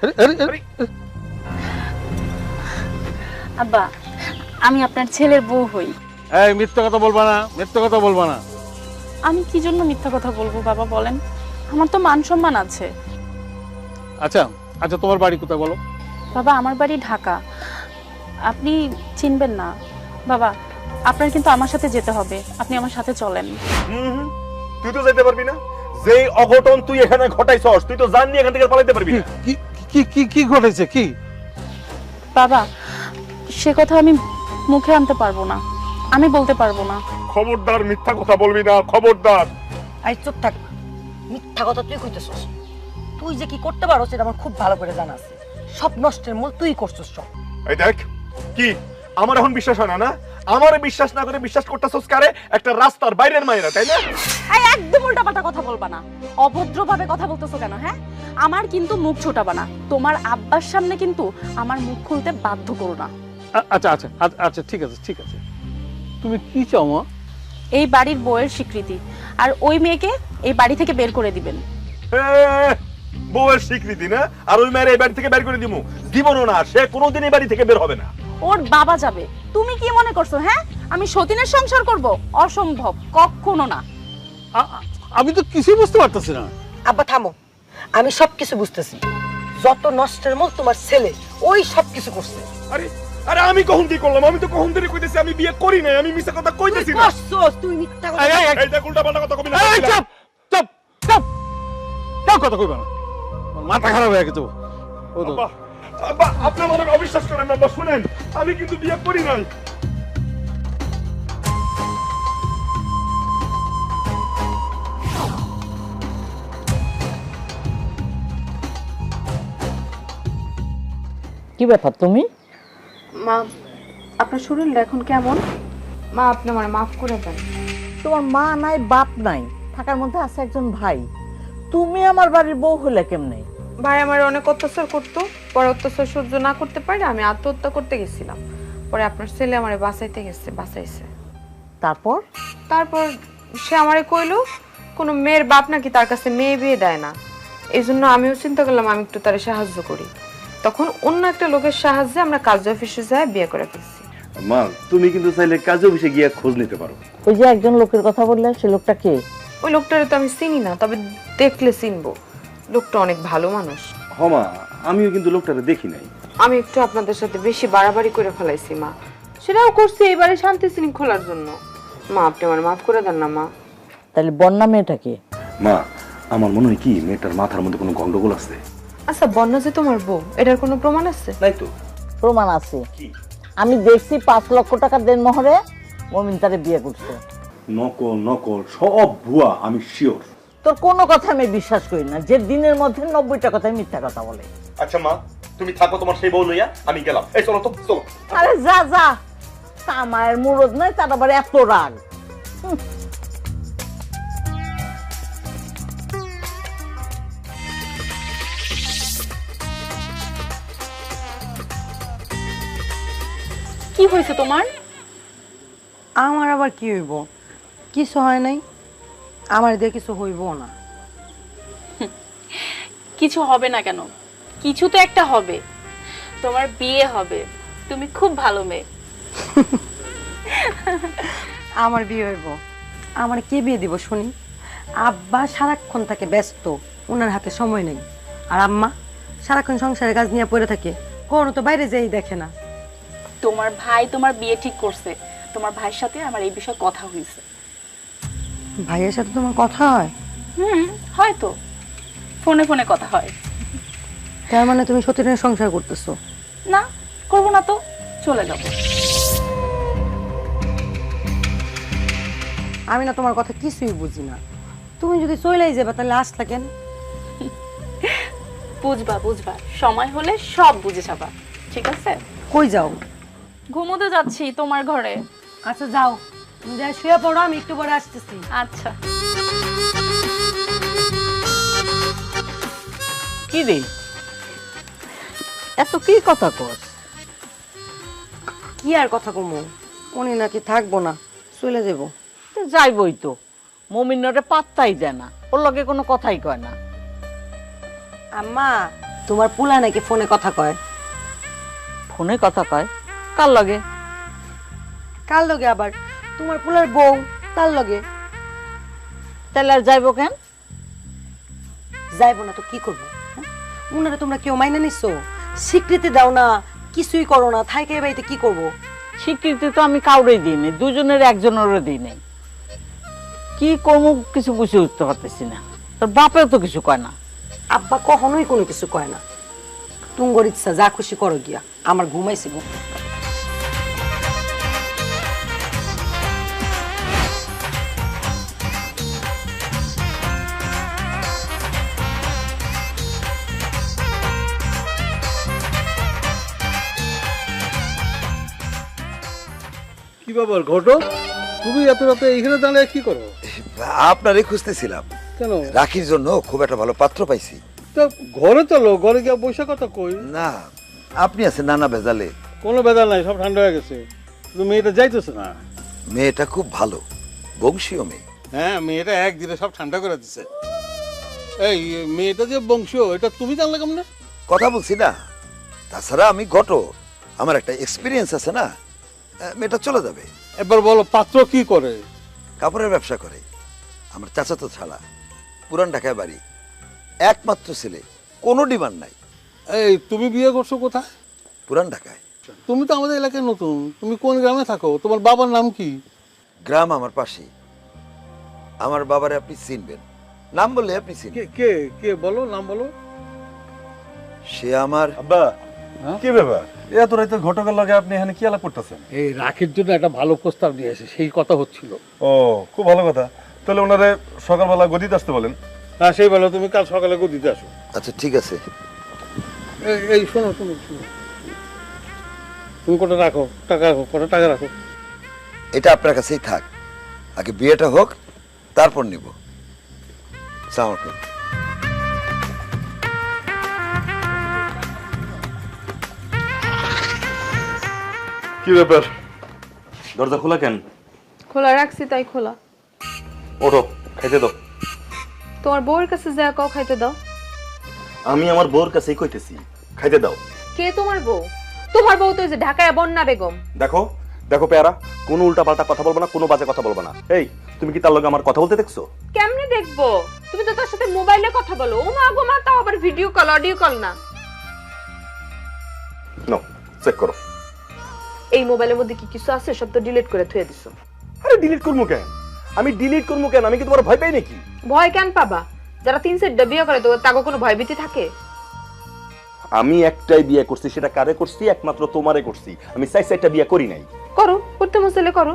B: আরে, আরে, আরে,
G: আব্বা, আমি আপনার ছেলের বউ হই।
B: এই মিথ্যা কথা বলবা না, মিথ্যা কথা বলবা না।
G: আমি কি জন্য মিথ্যা কথা বলবো বাবা বলেন? আমার তো মান সম্মান আছে।
B: আচ্ছা আচ্ছা, তোমার বাড়ি কোথায় বলো?
G: বাবা, আমার বাড়ি ঢাকা, আপনি চিনবেন না। বাবা, আপনার কিন্তু আমার সাথে যেতে হবে, আপনি আমার সাথে চলেন।
D: তুই তো যাইতে পারবি না। যেই অঘটন তুই এখানে ঘটাইছস, তুই তো জাননি এখান থেকে পালাইতে পারবি না।
B: কি কি কি কি ঘটেছে কি?
G: বাবা, সে কথা আমি মুখে আনতে পারবো না, আমি বলতে পারবো না।
D: খবরদার মিথ্যা কথা বলবি না, খবরদার।
E: আই চুপ থাক, মিথ্যা কথা তুই কইতেছস। তুই যে কি করতে পারো সেটা আমার খুব ভালো করে জানা আছে। সব নষ্টের মূল তুই করছস সব।
D: এই দেখ, কি আমার এখন বিশ্বাস হয় না? না, আমারে বিশ্বাস না করে বিশ্বাস করতেছস কারে? একটা রাস্তার বাইরের মায়েরা, তাই না?
G: এই একদম উল্টাপাল্টা কথা বলবা না, অভদ্রভাবে কথা বলতেছো কেন? হ্যাঁ, আমার কিন্তু মুখ ছোটাবা না, তোমার আব্বার সামনে কিন্তু আমার মুখ খুলতে বাধ্য করো না।
B: আচ্ছা আচ্ছা আচ্ছা, ঠিক আছে ঠিক আছে। তুমি কি চাও মা?
G: এই বাড়ির বউয়ের স্বীকৃতি, আর ওই মেয়েকে এই বাড়ি থেকে বের করে দিবেন।
D: বউয়ের স্বীকৃতি না? আর ওই মেয়ের এই বাড়ি থেকে বের করে দিমু? দিবনো না, সে কোনোদিন এই বাড়ি থেকে বের হবে না।
G: ওর বাবা যাবে, তুমি কি মনে করছো? হ্যাঁ, আমি সতীনের সংসার করব? অসম্ভব, কখনো না।
B: আমি তো কিছুই বুঝতে পারতেছি না।
E: আব্বা থামো, আমি সবকিছু বুঝতেছি। যত নষ্টের মূল তোমার ছেলে, ওই সবকিছু করছে।
D: আরে আরে আমি কখন কি করলাম? আমি তো কখন ধরে কইতেছি আমি বিয়ে করি নাই, আমি মিছা কথা কইতেছি না।
E: করছস তুই মিথ্যা কথা।
D: এই দেখ, উল্টা পাল্টা কথা কবি না।
B: এই চুপ চুপ চুপ, কেউ কথা কইবা না, আমার মাথা খারাপ হয়ে গেছে। ও তো
D: আব্বা, আব্বা আপনি আমাকে অবিশ্বাস করেন না। আব্বা শুনেন, আমি কিন্তু বিয়ে করি নাই।
C: কি ব্যাপার তুমি?
F: মা, আপনার শরীরটা এখন কেমন? মা, আপনি আমারে মাফ করে দেন।
C: তোমার মা নাই, বাপ নাই, থাকার মধ্যে আছে একজন ভাই। তুমি আমার বাড়ির বউ হলে কেমনে?
F: ভাই আমার অনেক অত্যাচার করতো, পরে অত্যাচার সহ্য না করতে পারে আমি আত্মহত্যা করতে গেছিলাম। পরে আপনার ছেলে আমারে বাঁচাইতে গেছে, বাঁচাইছে।
C: তারপর
F: তারপর সে আমারে কইলো কোনো মেয়ের বাপ নাকি তার কাছে মেয়ে বিয়ে দেয় না। এই জন্য আমিও চিন্তা করলাম আমি একটু তারে সাহায্য করি। তখন অন্য একটা লোকের সাহায্যে আমরা কাজ অফিসে যাই বিয়ে করে ফেলছি।
D: মা তুমি কিন্তু চাইলে কাজ অফিসে গিয়ে খোঁজ নিতে পারো।
C: ওই যে একজন লোকের কথা বললে, সে লোকটা কে?
F: ওই লোকটারে তো আমি চিনি না, তবে দেখলে চিনবো। লোকটা অনেক ভালো মানুষ।
D: মা আমিও কিন্তু লোকটারে দেখি নাই।
F: আমি একটু আপনাদের সাথে বেশি বাড়াবাড়ি করে ফেলাইছি মা, সেটাও করছি এবারে শান্তি শৃঙ্খলার জন্য। মা আপনি আমার মাফ করে দেন না মা।
C: তাহলে বন্যা মেয়েটাকে?
D: মা আমার মনে হয় কি মেয়েটার মাথার মধ্যে কোনো গন্ডগোল আছে।
F: আচ্ছা বন্যা যে তোমার বউ, এটার কোনো প্রমাণ আছে?
D: নাই তো।
C: প্রমাণ আছে,
D: কি?
C: আমি দেখছি 5 লক্ষ টাকা দেন মোহরে মমিন তারে বিয়ে করছে।
D: নকল নকল সব ভুয়া, আমি শিওর।
C: তোর কোনো কথা আমি বিশ্বাস করি না, যে দিনের মধ্যে 90টা কথাই মিথ্যা কথা বলে।
D: আচ্ছা মা তুমি থাকো তোমার সেই বউ লইয়া, আমি গেলাম। এই চলো তো চলো।
C: আরে যা যা, তা মায়ের মুরদ নাই, তার আবার এত রাগ।
G: কি হয়েছে তোমার?
E: আমার আবার কি হইব? কিছু হয় নাই, আমার দিয়ে কিছু হইব না।
G: কিছু হবে না কেন? কিছু তো একটা হবে। তোমার বিয়ে হবে। তুমি খুব ভালো মেয়ে।
E: আমার বিয়ে হইব? আমার কে বিয়ে দিব শুনি? আব্বা সারাক্ষণ থাকে ব্যস্ত, ওনার হাতে সময় নেই। আর আম্মা সারাক্ষণ সংসারের কাজ নিয়ে পড়ে থাকে, কোনো তো বাইরে যেই দেখে না।
G: তোমার ভাই তোমার বিয়ে ঠিক করছে। তোমার ভাইয়ের সাথে আমার এই বিষয়ে কথা হয়েছে।
E: ভাইয়ের সাথে তোমার কথা হয়?
G: হয়তো ফোনে ফোনে কথা হয়।
E: তার মানে তুমি সতীনের সংসার করতেছো?
G: না, করবো না তো, চলে যাবো।
E: আমি না তোমার কথা কিছুই বুঝি না। তুমি যদি চলেই যাবে তাহলে আসলা কেন?
G: বুঝবা বুঝবা, সময় হলে সব বুঝে যাবা। ঠিক আছে?
E: কই যাও?
G: ঘুমোতে যাচ্ছি তোমার ঘরে।
E: আচ্ছা যাও, তুমি যাই শুয়ে পড়ো, আমি একটু পরে আসতেছি।
G: আচ্ছা।
C: কি রে, এত কি কথা কস?
E: কি আর কথা কমো, উনি নাকি থাকবো না, চলে যাবো।
C: তো যাইবই তো, মমিনরে পাত্তাই দেয় না, ওর লগে কোনো কথাই কয় না।
E: আম্মা তোমার পোলা নাকি ফোনে কথা কয়?
C: ফোনে কথা কয়? কার লগে?
E: কার লগে আবার? তোমার পোলার বউ, তার লগে।
C: তাহলে আর যাইবো কেন?
E: যাইবো না তো কি করবো? উনারে তোমরা কেউ মাইনা নিছো? স্বীকৃতি দাও না, কিছুই করো না, থাইকে বাড়িতে কি করবো?
C: স্বীকৃতি তো আমি কাউরেই দিই নাই, দুজনের একজনেরও দিই নাই। কি করবো কিছু বুঝে উঠতে পারতেছি না। তোর বাপেও তো কিছু কয় না।
E: আব্বা কখনোই কোনো কিছু কয় না। তুঙ্গর ইচ্ছা, যা খুশি করো গিয়া, আমার ঘুমাইছি গো।
B: কি ব্যাপার ঘটক, তুমি এত রাতে এইখানে দাঁড়িয়ে কি করো?
A: আপনারই খুঁজতেছিলাম।
B: কেন?
A: রাখির জন্য খুব একটা ভালো পাত্র পাইছি।
B: তো ঘরে চলো, ঘরে গিয়ে বসে কথা কই।
A: না, আপনি আছেন নানা ভেজালে।
B: কোনো বেদাল নাই, সব ঠান্ডা হয়ে গেছে। কিন্তু মেয়েটা যাইতেছে না।
A: মেয়েটা খুব ভালো, বংশীয় মেয়ে।
B: হ্যাঁ, মেয়েটা একদিনে সব ঠান্ডা করে দিছে। এই মেয়েটা যে বংশীয়, এটা তুমি জানলে কেমন?
A: কথা বলছি না, তাছাড়া আমি ঘটক, আমার একটা এক্সপিরিয়েন্স আছে না। মেয়েটা চলে যাবে।
B: এবার বলো পাত্র কি করে?
A: কাপড়ের ব্যবসা করে। আমার চাচাতো ছাড়া, পুরান ঢাকায় বাড়ি, একমাত্র ছেলে, কোনো ডিমান্ড নাই।
B: এই তুমি বিয়ে করছো কোথায়?
A: পুরান ঢাকায়।
B: তুমি তো আমাদের এলাকায় নতুন, তুমি কোন গ্রামে থাকো? তোমার বাবার নাম কি?
A: গ্রাম আমার পাশেই। আমার বাবারে আপনি চিনবেন, নাম বললে আপনি
B: কে
A: চিনবেন।
B: কে কে বলো, নাম বলো।
A: সে আমার
D: আব্বা কি ব্যাপার এত রাতে ঘটকের লগে আপনি এখানে কি আলাপ করতেছেন?
B: এই রাখির জন্য একটা ভালো প্রস্তাব নিয়ে এসে সেই কথা হচ্ছিল।
D: ও খুব ভালো কথা। তাহলে ওনারে সকালবেলা গদিতে আসতে বলেন।
B: হ্যাঁ, সেই ভালো, তুমি কাল সকালে গদিতে আসো।
A: আচ্ছা ঠিক আছে।
B: এই শোনো শোনো শোনো, তুমি কটা রাখো, টাকা রাখো, কটা টাকা রাখো।
A: এটা আপনার কাছেই থাক, আগে বিয়েটা হোক, তারপর নিব। সালাম আলাইকুম।
D: কি ব্যাপার দরজা খোলা কেন?
F: খোলা রাখছি তাই খোলা।
D: ওঠো, খাইতে দাও।
F: তোমার বউয়ের কাছে যা কও খাইতে দাও।
D: আমি আমার বউর কাছেই কইতেছি, খাইতে দাও।
F: কে তোমার বউ? তোমার বউ তো এই যে ঢাকায় বন্যা বেগম।
D: দেখো দেখো পেয়ারা, কোনো উল্টা পাল্টা কথা বলবো না, কোনো বাজে কথা বলবো না। এই তুমি কি তার লগে আমার কথা বলতে দেখছো?
F: কেমনে দেখবো? তুমি তো তার সাথে মোবাইলে কথা বলো। ও মা গো মা, তাও আবার ভিডিও কল, অডিও কল না।
D: নাও চেক করো।
F: এই মোবাইলের মধ্যে কি কিছু আছে? সব তো ডিলিট করে থুয়ে দিছো।
D: আরে ডিলিট করবো কেন? আমি ডিলিট করবো কেন? আমি কি তোমার ভয় পাই নাকি?
F: ভয় কেন পাবা? যারা 3 সেট বিয়ে করে তো তাকে কোনো ভয়ভীতি থাকে?
D: আমি একটাই বিয়ে করছি, সেটা কারে করছি? একমাত্র তোমারে করছি। আমি চাইটা বিয়ে করি নাই।
F: করো, করতে মসলে করো।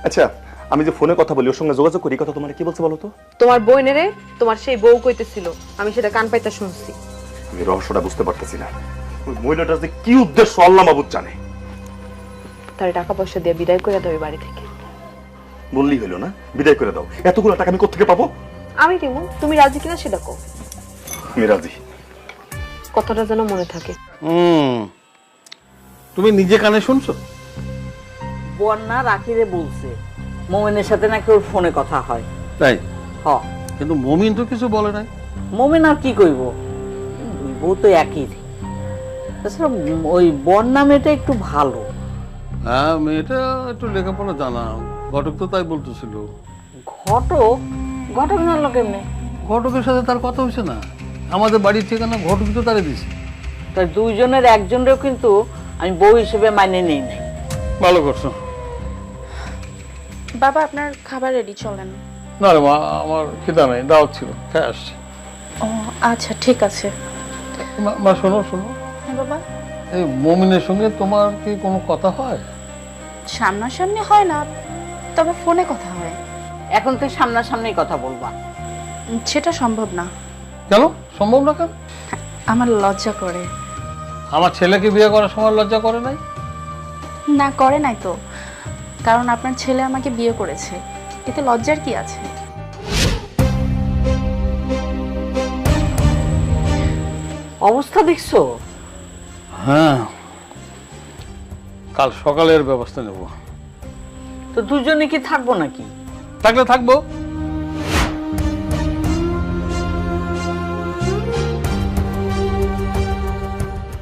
D: আচ্ছা, আমি যে ফোনে কথা বলি, ওর সঙ্গে যোগাযোগ করি, কথা তোমার কি বলছে বলো তো?
F: তোমার বোনেরে তোমার সেই বউ কইতেছিল, আমি সেটা কান পাইতা শুনছি।
D: আমি রহস্যটা বুঝতে পারতেছি না। ওই মহিলাটার যে কি উদ্দেশ্য আল্লাহ মাবুদ জানে।
F: তার টাকা পয়সা দিয়ে বিদায় করে দাও এই বাড়ি থেকে।
D: বললেই হলো না, বিদায় করে দাও। এতগুলো টাকা আমি কোত্থেকে পাবো?
F: আমি দিমু, তুমি রাজি কিনা সেটা কও।
D: আমি রাজি।
F: কথাটা যেন মনে থাকে।
B: তুমি নিজে কানে শুনছো?
C: বন্যা রাকিরে বলছে মোমেনের সাথে নাকি ওর ফোনে কথা হয়।
B: তাই?
C: হ।
B: কিন্তু মমিন তো কিছু বলে নাই।
C: মোমেন আর কি কইব, দুই বউ তো একই। তাছাড়া ওই বন্যা মেয়েটা একটু ভালো।
B: হ্যাঁ, মেয়েটা একটু লেখাপড়া জানা। ঘটক তো তাই বলতেছিল।
C: ঘটক? ঘটক জানলো কেমনে?
B: ঘটকের সাথে তার কথা হয়েছে না? আমাদের বাড়ির ঠিকানা ঘটক তো তারে দিছে।
C: তাই দুইজনের একজনেরও কিন্তু আমি বউ হিসেবে মানে নেই নাই।
B: ভালো করছো।
G: বাবা আপনার খাবার রেডি, চলেন।
B: না রে মা, আমার খিদা নেই, দাওয়াত ছিল, খেয়ে আসছি।
G: ও আচ্ছা ঠিক আছে।
B: মা শোনো শোনো,
G: হ্যাঁ বাবা।
B: এই মমিনের সঙ্গে তোমার কি কোনো কথা হয়?
G: সামনাসামনি হয় না, তবে ফোনে কথা হয়।
C: এখন তুই সামনাসামনি কথা বলবা?
G: সেটা সম্ভব না।
B: কেন সম্ভব না? কেন?
G: আমার লজ্জা করে।
B: আমার ছেলেকে বিয়ে করার সময় লজ্জা করে নাই?
G: না করে নাই তো, কারণ আপনার ছেলে আমাকে বিয়ে করেছে, এতে লজ্জার কি আছে?
C: অবস্থা দেখছো?
B: হ্যাঁ, কাল সকালের ব্যবস্থা নেব।
C: তো দুজনে কি থাকবো নাকি?
B: থাকলে থাকবো।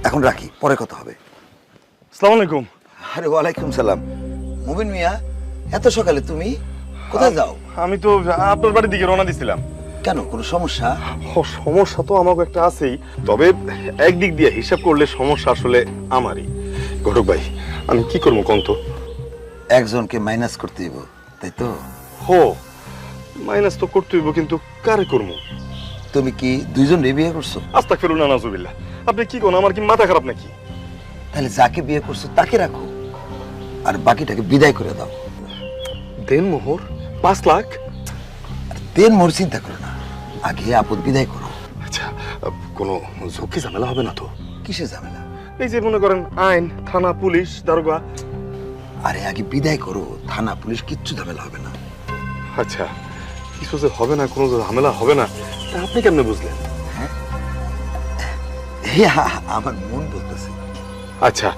A: এখন রাখি, পরে কথা হবে।
D: আসসালামু আলাইকুম।
A: আরে ওয়ালাইকুম সালাম। মুবিন মিয়া, এত সকালে তুমি কোথায় যাও?
D: আমি তো আপনার বাড়ির দিকে রওনা দিছিলাম।
A: কেন, কোনো সমস্যা?
D: সমস্যা তো আমাকে একটা আছেই, তবে একদিক দিয়ে হিসাব করলে সমস্যা আসলে আমারই। ঘটক ভাই, আমি কি করবো কোন তো?
A: একজনকে মাইনাস করতে দিব, তাই তো?
D: হো, মাইনাস তো করতে হইব, কিন্তু কারে করবো?
A: তুমি কি দুইজন বিয়ে করছো?
D: আস্তাগফিরুল্লাহ, নাউজুবিল্লাহ। আপনি কি কোন, আমার কি মাথা খারাপ নাকি?
A: তাহলে যাকে বিয়ে করছো তাকে রাখো, আর বাকিটাকে বিদায় করে দাও।
D: দেন মোহর 5 লাখ?
A: দেন মোর চিন্তা করো না, আগে আপদ বিদায় করো।
D: আচ্ছা, কোনো ঝুঁকি ঝামেলা হবে না তো?
A: কিসে ঝামেলা?
D: এই যে মনে করেন আইন, থানা, পুলিশ, দারোগা।
A: আরে আগে বিদায় করো, থানা পুলিশ কিচ্ছু ঝামেলা হবে না।
D: আচ্ছা, কিছু যে হবে না, কোনো যে ঝামেলা হবে না, তা আপনি কেমনে বুঝলেন?
A: আমার মন বলতেছে।
D: আচ্ছা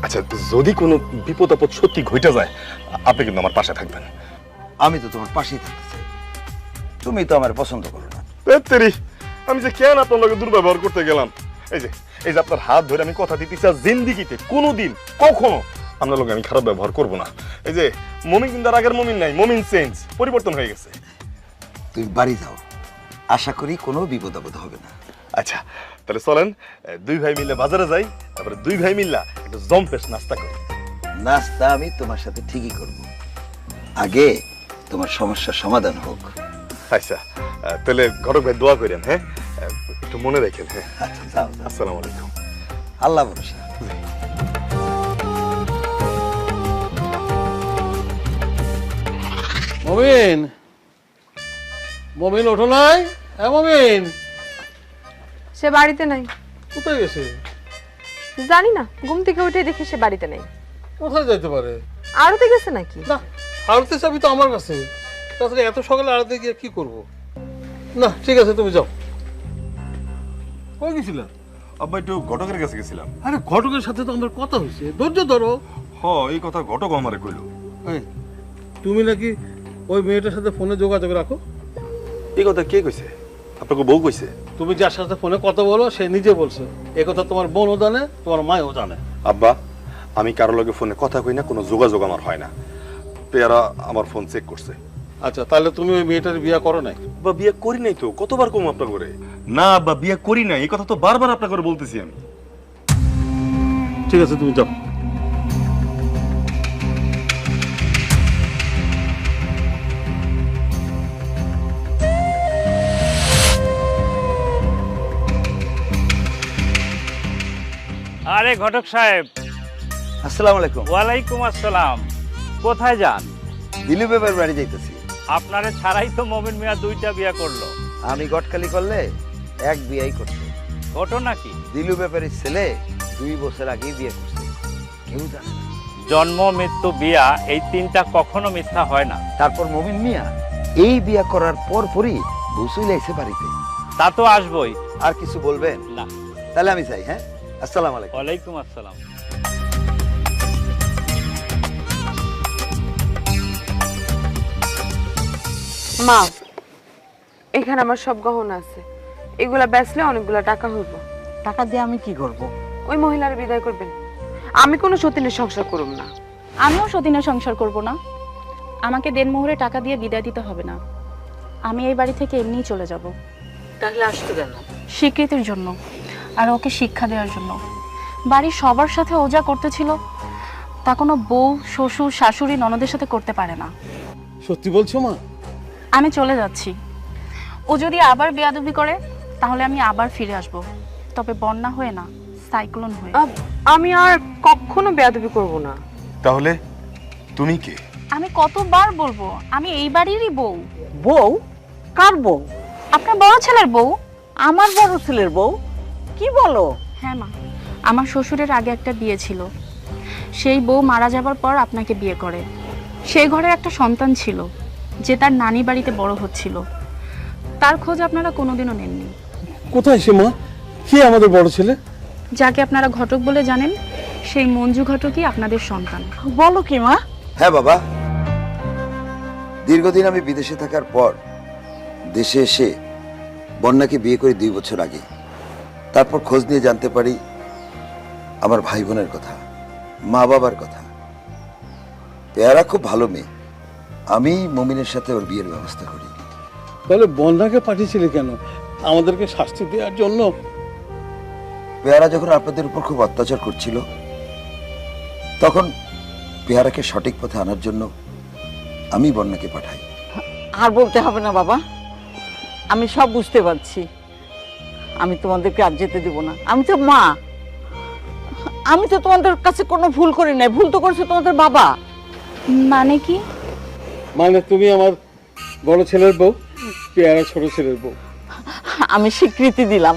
D: আচ্ছা, যদি কোনো বিপদ আপদ সত্যি ঘটে যায়, আপনি কিন্তু আমার পাশে থাকবেন।
A: আমি তো তোমার পাশেই থাকতে চাই, তুমি তো আমার পছন্দ করো না।
D: তেরি, আমি যে কেন আপনার লগে দুর্ব্যবহার করতে গেলাম? এই যে আপনার হাত ধরে আমি কথা দিতেছি, জিন্দিগিতে কোনোদিন কখনো আপনার লগে আমি খারাপ ব্যবহার করব না। এই যে মমিন কিন্তু আর আগের মমিন নাই, মমিন চেঞ্জ, পরিবর্তন হয়ে গেছে।
A: তুমি বাড়ি যাও, আশা করি কোনো বিপদ আপদ হবে না।
D: আচ্ছা, তাহলে চলেন দুই ভাই মিলে বাজারে যাই, তারপরে দুই ভাই মিল্লা একটু জম্পেশ নাস্তা করি।
A: নাস্তা আমি তোমার সাথে ঠিকই করব, আগে তোমার সমস্যার সমাধান হোক।
D: আচ্ছা, তাহলে ঘটক ভাই দোয়া করেন, হ্যাঁ একটু মনে রাখেন। হ্যাঁ,
A: আচ্ছা যাও যাও।
D: আসসালামু আলাইকুম।
A: আল্লাহ ভরসা।
B: মমিন, মমিন ওঠো নাই? হ্যাঁ মমিন,
F: সে বাড়িতে নাই।
B: কোথায় গেছে?
F: জানি না, ঘুম থেকে উঠে দেখি সে বাড়িতে নেই।
B: কোথায় যাইতে পারে?
F: আরতে গেছে নাকি?
B: না, আরতে চাবি তো আমার কাছে। তাছাড়া এত সকালে আরতে গিয়ে কি করব? না ঠিক আছে, তুমি যাও। কই গেছিলা?
D: আব্বা একটু ঘটকের কাছে গেছিলাম।
B: আরে ঘটকের সাথে তো আমার কথা হয়েছে, ধৈর্য ধরো।
D: হ, এই কথা ঘটক আমারে কইলো।
B: এই, তুমি নাকি ওই মেয়েটার সাথে ফোনে যোগাযোগ রাখো?
D: এই কথা কে কইছে? আপনাকে বউ কইছে?
B: তুমি যার সাথে ফোনে কথা বলো সে নিজে বলছে। এ কথা তোমার বোনও জানে, তোমার মায়ও জানে।
D: আব্বা, আমি কারো লগে ফোনে কথা কই না, কোনো যোগাযোগ আমার হয় না। পেয়ারা আমার ফোন চেক করছে।
B: আচ্ছা, তাহলে তুমি ওই মেয়েটার বিয়ে করো নাই?
D: বা বিয়ে করি নাই তো, কতবার কম আপনার করে? না আব্বা, বিয়ে করি নাই, এই কথা তো বারবার আপনার করে বলতেছি আমি।
B: ঠিক আছে, তুমি যাও।
H: আরে ঘটক সাহেব,
A: আসসালামু আলাইকুম।
H: ওয়ালাইকুম আসসালাম। কোথায় যান?
A: দিলু বেবার বাড়ি যাইতেছি।
H: আপনারে ছাড়াই তো মমিন মিয়া 2টা বিয়ে করলো।
A: আমি গটকালি করলে এক বিয়েই করতে।
H: ঘটনা কি?
A: দিলু ব্যাপারের ছেলে 2 বছর আগেই বিয়ে করছে, কেউ জানে না।
H: জন্ম, মৃত্যু, বিয়া, এই 3টা কখনো মিথ্যা হয় না।
A: তারপর মমিন মিয়া এই বিয়ে করার পরই বসুই লাইছে বাড়িতে।
H: তা তো আসবই।
A: আর কিছু বলবেন?
H: না।
A: তাহলে আমি যাই। হ্যাঁ, আসসালামু আলাইকুম।
H: ওয়ালাইকুম আসসালাম।
F: মা, এখানে আমার সব গহনা আছে, এগুলা বেচলে অনেকগুলা টাকা হইব।
C: টাকা দিয়ে আমি কি করব?
F: ওই মহিলার বিদায় করবেন। আমি কোনো সতীনের সংসার করব না।
G: আমিও সতীনের সংসার করব না। আমাকে দেনমোহরে টাকা দিয়ে বিদায় দিতে হবে না। আমি এই বাড়ি থেকে এমনিই চলে যাব।
C: তাহলে আসতে কেন?
G: স্বীকৃতির জন্য, আর ওকে শিক্ষা দেওয়ার জন্য। বাড়ির সবার সাথে ও যা করতেছিল তা কোনো বউ, শ্বশুর, শাশুড়ি, ননদের সাথে করতে পারে না।
B: সত্যি বলছো মা?
G: আমি চলে যাচ্ছি। ও যদি আবার বেয়াদবি করে তাহলে আমি আবার ফিরে আসব, তবে বন্যা হয়ে না, সাইক্লোন হয়ে।
F: আমি আর কখনো বেয়াদবি করব না।
D: তাহলে তুমি কে?
G: আমি কতবার বলবো আমি এই বাড়িরই বউ।
C: বউ? কার বউ?
G: আপনার বড় ছেলের বউ।
C: আমার বড় ছেলের বউ? কি বলো?
G: হ্যাঁ মা, আমার শ্বশুরের আগে একটা বিয়ে ছিল। সেই বউ মারা যাবার পর আপনাকে বিয়ে করে। সেই ঘরে একটা সন্তান ছিল যে তার নানি বাড়িতে বড় হচ্ছিল। তার খোঁজ আপনারা কোনোদিনও নেননি।
B: কোথায় সে মা? কে আমাদের বড় ছেলে?
G: যাকে আপনারা ঘটক বলে জানেন, সেই মঞ্জু ঘটকই আপনাদের সন্তান।
C: বলো কি মা?
A: হ্যাঁ বাবা, দীর্ঘদিন আমি বিদেশে থাকার পর দেশে এসে বন্যাকে বিয়ে করি 2 বছর আগে। তারপর খোঁজ নিয়ে জানতে পারি আমার ভাই বোনের কথা, মা বাবার কথা। পেয়ারা খুব ভালো মেয়ে। আমি মমিনের সাথে ওর বিয়ের ব্যবস্থা করি।
B: তাহলে বন্যাকে পাঠিয়েছিলে কেন? আমাদেরকে শাস্তি দেওয়ার জন্য?
A: পেয়ারা যখন আপনাদের উপর খুব অত্যাচার করছিল, তখন পেয়ারাকে সঠিক পথে আনার জন্য আমি বন্যাকে পাঠাই।
C: আর বলতে হবে না বাবা, আমি সব বুঝতে পারছি। আমি তোমাদেরকে আর যেতে দেব না। আমি তো মা, আমি তো তোমাদের কাছে কোনো ভুল করি নাই। ভুল তো করেছে তোমাদের বাবা।
G: মানে কি?
B: মানে তুমি আমার বড় ছেলের বউ, পেয়ারা ছোট ছেলের বউ।
C: আমি স্বীকৃতি দিলাম।